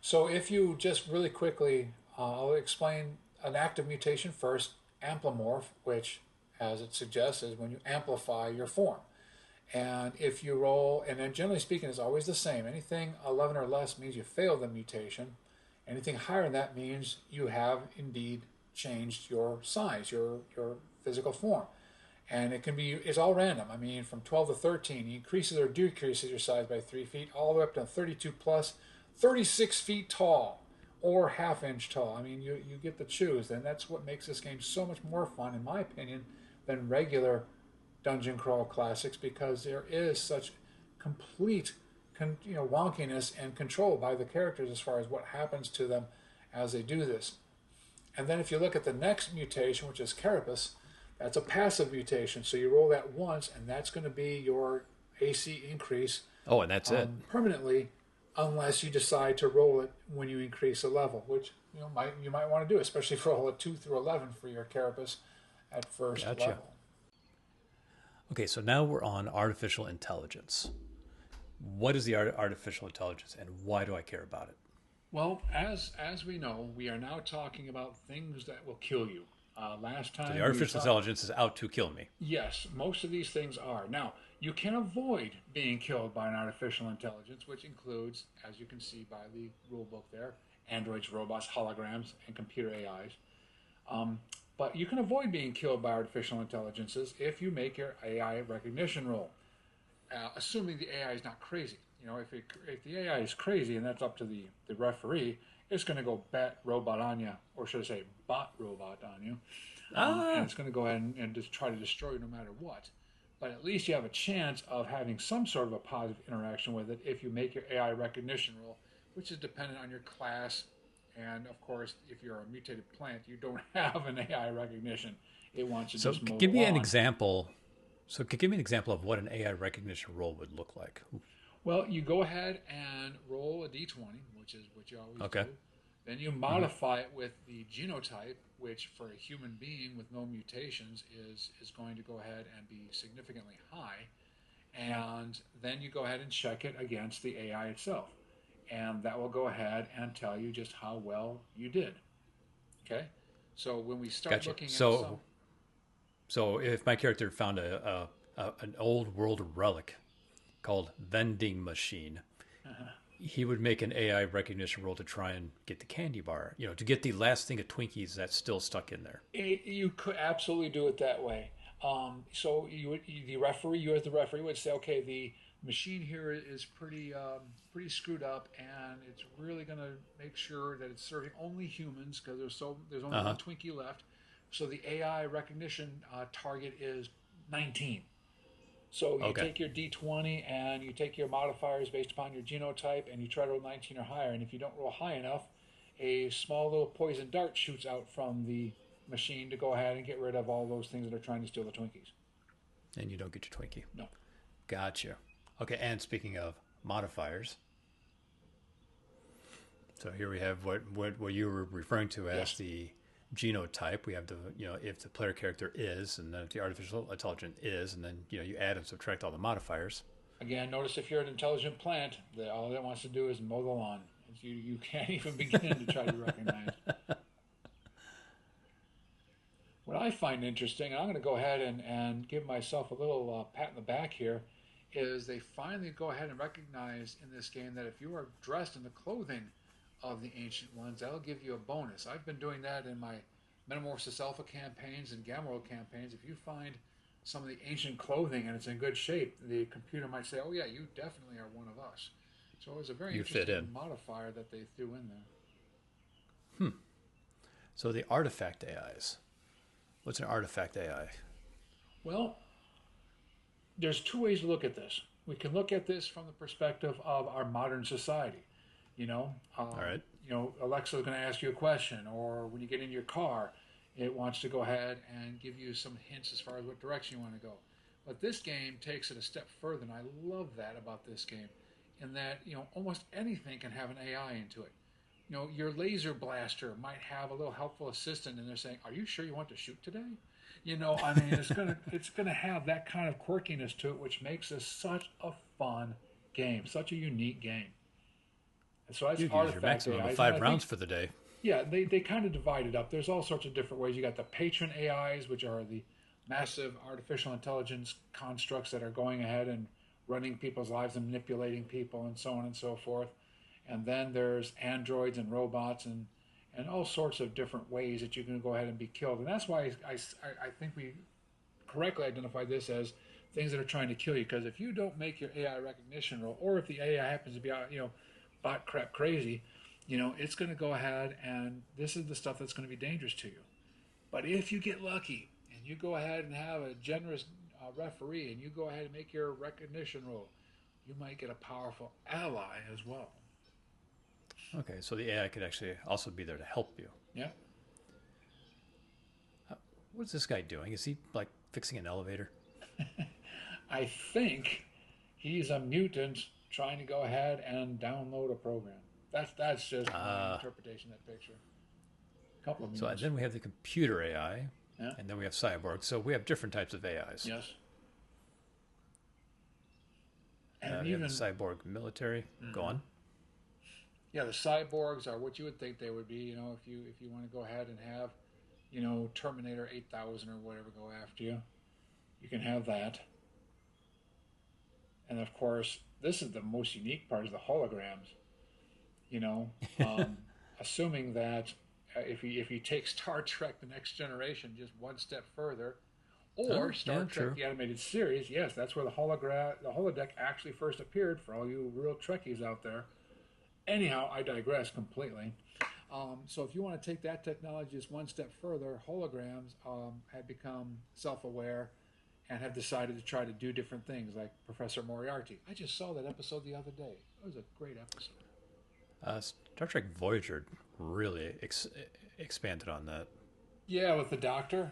So if you just really quickly, I'll explain an active mutation first, amplemorph, which, as it suggests, is when you amplify your form. And if you roll, and then generally speaking, it's always the same. Anything 11 or less means you failed the mutation. Anything higher than that means you have indeed changed your size, your physical form. And it's all random. I mean, from 12 to 13, he increases or decreases your size by 3 feet, all the way up to 32 plus, 36 feet tall, or half-inch tall. I mean, you get to choose, and that's what makes this game so much more fun, in my opinion, than regular Dungeon Crawl Classics, because there is such complete wonkiness and control by the characters as far as what happens to them as they do this. And then if you look at the next mutation, which is Carapace, that's a passive mutation. So you roll that once, and that's going to be your AC increase. Oh, and that's it. Permanently, unless you decide to roll it when you increase a level, which you might want to do, especially if you roll a 2 through 11 for your Carapace at first level. Okay, so now we're on artificial intelligence. What is the artificial intelligence, and why do I care about it? Well, as we know, we are now talking about things that will kill you. Last time, so the artificial intelligence is out to kill me. Yes, most of these things are. Now, you can avoid being killed by an artificial intelligence, which includes, as you can see by the rule book there, androids, robots, holograms, and computer AIs. But you can avoid being killed by artificial intelligences if you make your AI recognition roll, assuming the AI is not crazy. If the AI is crazy, and that's up to the referee, it's going to go bat robot on you, or should I say bot robot on you, and it's going to go ahead and just try to destroy you no matter what. But at least you have a chance of having some sort of a positive interaction with it if you make your AI recognition roll, which is dependent on your class. And of course, if you're a mutated plant, you don't have an AI recognition. It wants to So just mow give the me an lawn. example. So give me an example of what an AI recognition role would look like. Well, you go ahead and roll a d20, which is what you always Okay. do. Then you modify it with the genotype, which for a human being with no mutations is going to go ahead and be significantly high. And then you go ahead and check it against the AI itself. And that will go ahead and tell you just how well you did. Okay? So when we start Gotcha. looking at some. So if my character found an old world relic called vending machine, he would make an AI recognition roll to try and get the candy bar, to get the last thing of Twinkies that's still stuck in there. You could absolutely do it that way. So the referee, you as the referee would say, okay, the machine here is pretty screwed up, and it's really going to make sure that it's serving only humans because there's only one Twinkie left. So the AI recognition target is 19. So you Okay. take your D20 and you take your modifiers based upon your genotype, and you try to roll 19 or higher. And if you don't roll high enough, a small little poison dart shoots out from the machine to go ahead and get rid of all those things that are trying to steal the Twinkies. And you don't get your Twinkie. No. Gotcha. Okay, and speaking of modifiers, so here we have what you were referring to as Yes. the genotype. We have the, if the player character is, and then if the artificial intelligence is, and then, you add and subtract all the modifiers. Again, notice if you're an intelligent plant, all it wants to do is mow the lawn. You can't even begin to try to recognize. What I find interesting, and I'm going to go ahead and give myself a little pat in the back here, is they finally go ahead and recognize in this game that if you are dressed in the clothing of the Ancient Ones, that'll give you a bonus. I've been doing that in my Metamorphosis Alpha campaigns and Gamma World campaigns. If you find some of the ancient clothing and it's in good shape, the computer might say, oh yeah, you definitely are one of us. So it was a very You fit interesting in. modifier that they threw in there. So the artifact AIs. What's an artifact AI? Well, there's two ways to look at this. We can look at this from the perspective of our modern society. All right. Alexa's going to ask you a question, or when you get in your car, it wants to go ahead and give you some hints as far as what direction you want to go. But this game takes it a step further, and I love that about this game, in that almost anything can have an AI into it. Your laser blaster might have a little helpful assistant, and they're saying, "Are you sure you want to shoot today?" It's gonna have that kind of quirkiness to it, which makes this such a fun game, such a unique game. And so that's You'd use your artifact maximum AIs. of 5 rounds for the day. Yeah, they kind of divide it up. There's all sorts of different ways. You got the patron AIs, which are the massive artificial intelligence constructs that are going ahead and running people's lives and manipulating people and so on and so forth. And then there's androids and robots and all sorts of different ways that you can go ahead and be killed. And that's why I think we correctly identify this as things that are trying to kill you. Because if you don't make your AI recognition roll, or if the AI happens to be bot crap crazy, it's going to go ahead and this is the stuff that's going to be dangerous to you. But if you get lucky and you go ahead and have a generous referee and you go ahead and make your recognition roll, you might get a powerful ally as well. Okay, so the AI could actually also be there to help you. Yeah. What's this guy doing? Is he like fixing an elevator? I think he's a mutant trying to go ahead and download a program. That's just my interpretation of that picture. A couple of So mutants. then we have the computer AI, Yeah. and then we have cyborg. So we have different types of AIs. Yes. And We have even the cyborg military. Go on. yeah, the cyborgs are what you would think they would be. If you want to go ahead and have, Terminator 8000 or whatever go after you, you can have that. And of course, this is the most unique part: is the holograms. Assuming that if you take Star Trek: The Next Generation just one step further, or Star Trek: true. The Animated Series, yes, that's where the holodeck actually first appeared for all you real Trekkies out there. Anyhow, I digress completely. So if you want to take that technology just one step further, holograms have become self-aware and have decided to try to do different things, like Professor Moriarty. I just saw that episode the other day. It was a great episode. Star Trek Voyager really expanded on that. Yeah, with the doctor,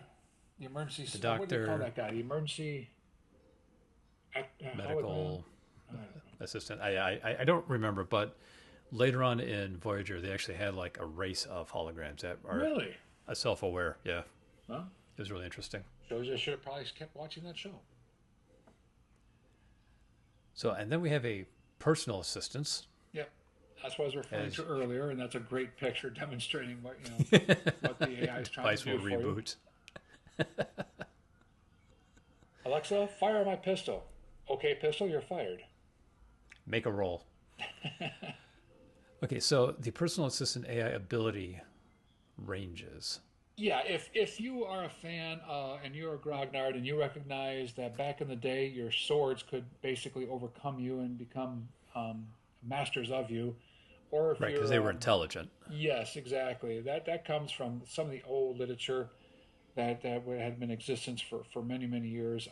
the emergency. The doctor, what do you call that guy? The emergency medical assistant. I don't remember, but later on in Voyager, they actually had like a race of holograms that are really self-aware. Yeah, well, it was really interesting. Shows you I should have probably kept watching that show. So, and then we have a personal assistant. Yep, that's what I was referring to earlier, and that's a great picture demonstrating what what the AI is trying to do for reboot. You. Alexa, fire my pistol. Okay, pistol, you're fired. Make a roll. Okay, so the personal assistant AI ability ranges. Yeah, if you are a fan and you're a grognard and you recognize that back in the day your swords could basically overcome you and become masters of you, or if right, because they were intelligent. Yes, exactly. That comes from some of the old literature that had been in existence for many years.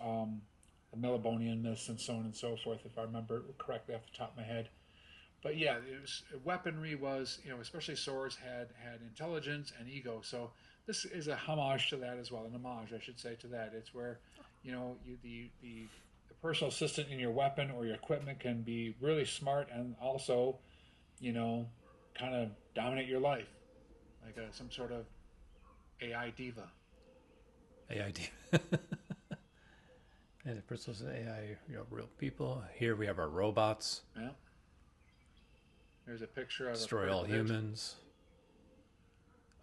The Melibonian myths and so on and so forth, if I remember correctly off the top of my head. But yeah, it was, weaponry was, especially swords had intelligence and ego. So this is a homage to that as well, an homage, I should say, to that. It's where, the personal assistant in your weapon or your equipment can be really smart and also, kind of dominate your life, like some sort of AI diva. AI diva. And the personal assistant AI, real people. Here we have our robots. Yeah. There's a picture of destroy all humans.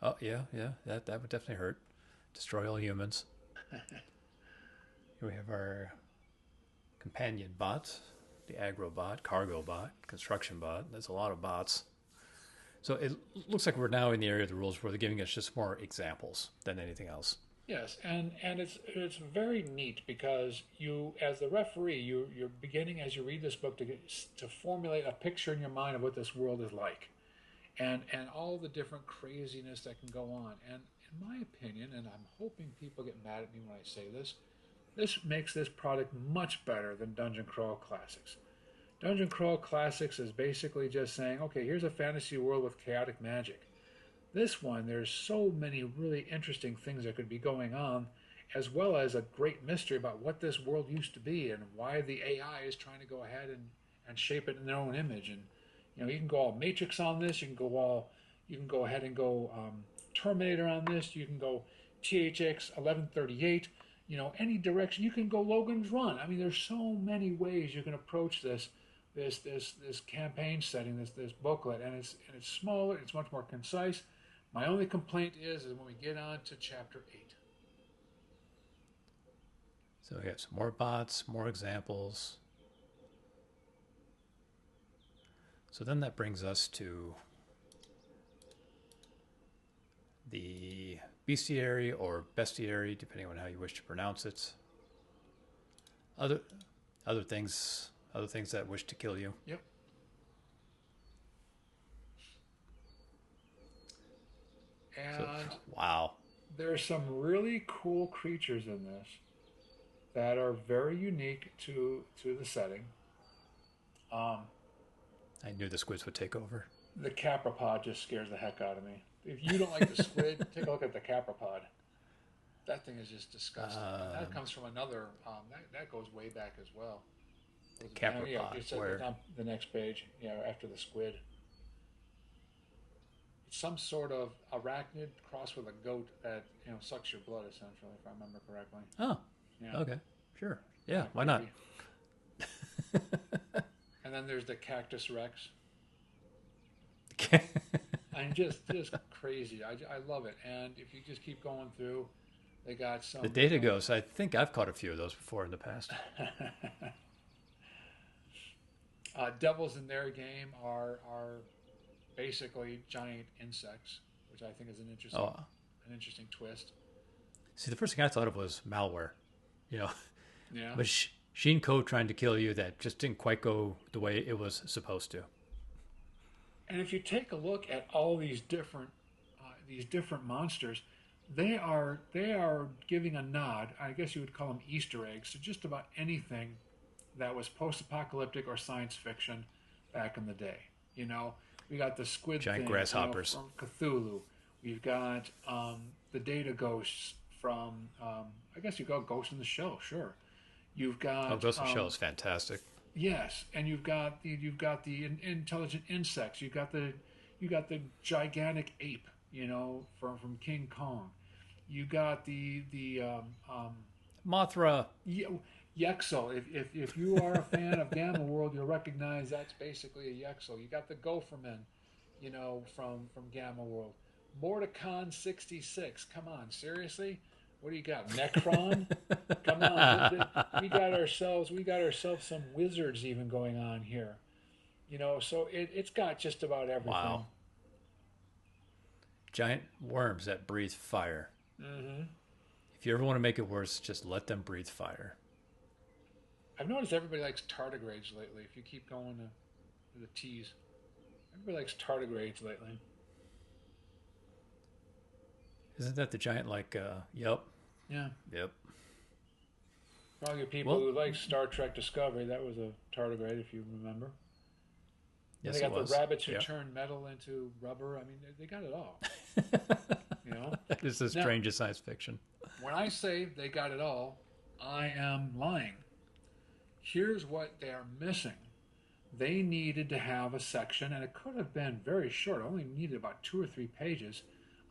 Oh yeah, that would definitely hurt. Destroy all humans. Here we have our companion bot, the agro bot, cargo bot, construction bot. There's a lot of bots. So it looks like we're now in the area of the rules where they're giving us just more examples than anything else. Yes, and it's very neat because you, as the referee, you're beginning as you read this book to formulate a picture in your mind of what this world is like, and all the different craziness that can go on. And in my opinion, and I'm hoping people get mad at me when I say this makes this product much better than Dungeon Crawl Classics. Dungeon Crawl Classics is basically just saying, okay, here's a fantasy world with chaotic magic. This one, there's so many really interesting things that could be going on, as well as a great mystery about what this world used to be and why the AI is trying to go ahead and shape it in their own image. And you can go all Matrix on this. You can go ahead and go Terminator on this. You can go THX 1138. Any direction. You can go Logan's Run. I mean, there's so many ways you can approach this campaign setting, this booklet, and it's smaller. It's much more concise. My only complaint is when we get on to Chapter 8. So we have some more bots, more examples. So then that brings us to the Bestiary or Bestiary, depending on how you wish to pronounce it. Other things that wish to kill you. Yep. And wow. There's some really cool creatures in this that are very unique to the setting. I knew the squids would take over. The Capropod just scares the heck out of me. If you don't like the squid, take a look at the Capropod. That thing is just disgusting. That comes from another. That goes way back as well. The Capropod. Yeah, it's on the next page. Yeah, after the squid. Some sort of arachnid crossed with a goat that sucks your blood, essentially, if I remember correctly. Oh, yeah. Okay, sure, yeah, why not? And then there's the Cactus Rex. And just crazy. I love it. And if you just keep going through, they got some. The data goes. I think I've caught a few of those before in the past. Devils in their game are basically giant insects, which I think is an interesting twist. See, the first thing I thought of was malware, Yeah. But Sheen code trying to kill you that just didn't quite go the way it was supposed to. And if you take a look at all these different monsters, they are giving a nod. I guess you would call them Easter eggs to just about anything that was post-apocalyptic or science fiction back in the day. We got the squid giant thing, grasshoppers from Cthulhu. We've got the data ghosts from, I guess you got Ghost in the Shell, sure. You've got Ghost in the Shell is fantastic. yes, and you've got the intelligent insects. You've got the gigantic ape, from King Kong. You got Mothra. Yexel. If you are a fan of Gamma World, you'll recognize that's basically a Yexel. You got the Gophermen, from Gamma World. Mordecon 66. Come on, seriously? What do you got? Necron? Come on. We got ourselves some wizards even going on here. So it's got just about everything. Wow. Giant worms that breathe fire. Mm-hmm. If you ever want to make it worse, just let them breathe fire. I've noticed everybody likes tardigrades lately. If you keep going to the T's, everybody likes tardigrades lately. Isn't that the giant yep? Yeah. Yep. For all you people who like Star Trek Discovery, that was a tardigrade, if you remember. Yes, they got it was. the rabbits who turn metal into rubber. I mean, they got it all. This is the strangest science fiction. When I say they got it all, I am lying. Here's what they are missing. They needed to have a section, and it could have been very short. It only needed about 2 or 3 pages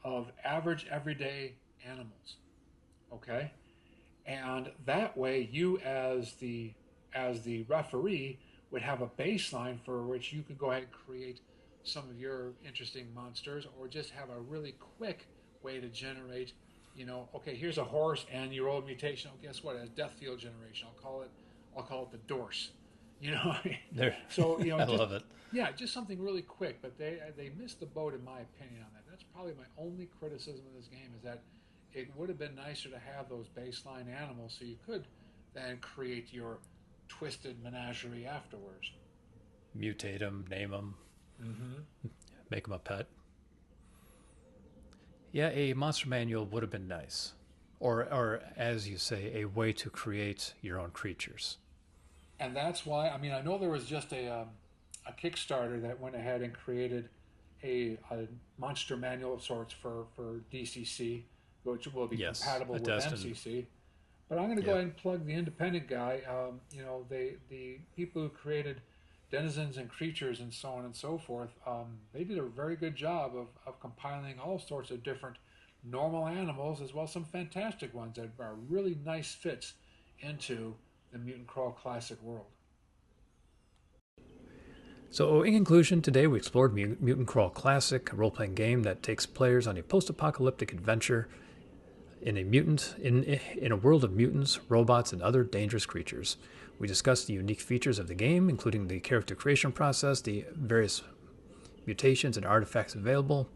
of average everyday animals. Okay? And that way you as the referee would have a baseline for which you could go ahead and create some of your interesting monsters, or just have a really quick way to generate, okay, here's a horse and your old mutation. Oh, guess what? As Death Field generation, I'll call it the Dorse. So I love it. Yeah, just something really quick. But they missed the boat, in my opinion, on that. That's probably my only criticism of this game, is that it would have been nicer to have those baseline animals, so you could then create your twisted menagerie afterwards. Mutate them, name them, make them a pet. Yeah, a monster manual would have been nice, or as you say, a way to create your own creatures. And that's why, I know there was just a Kickstarter that went ahead and created a monster manual of sorts for DCC, which will be compatible with MCC. But I'm going to go ahead and plug the independent guy. The people who created Denizens and Creatures and so on and so forth, they did a very good job of compiling all sorts of different normal animals, as well as some fantastic ones that are really nice fits into the Mutant Crawl Classic world. So in conclusion, today we explored Mutant Crawl Classic, a role-playing game that takes players on a post-apocalyptic adventure in a world of mutants, robots, and other dangerous creatures. We discussed the unique features of the game, including the character creation process, the various mutations and artifacts available,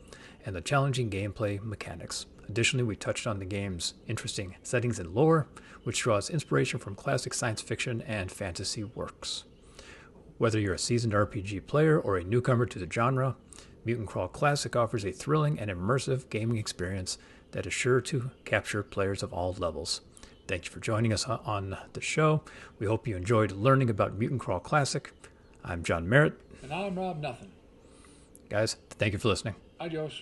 and the challenging gameplay mechanics. Additionally, we touched on the game's interesting settings and lore, which draws inspiration from classic science fiction and fantasy works. Whether you're a seasoned RPG player or a newcomer to the genre, Mutant Crawl Classic offers a thrilling and immersive gaming experience that is sure to capture players of all levels. Thank you for joining us on the show. We hope you enjoyed learning about Mutant Crawl Classic. I'm John Merritt. And I'm Rob Nothing. Guys, thank you for listening. Adios.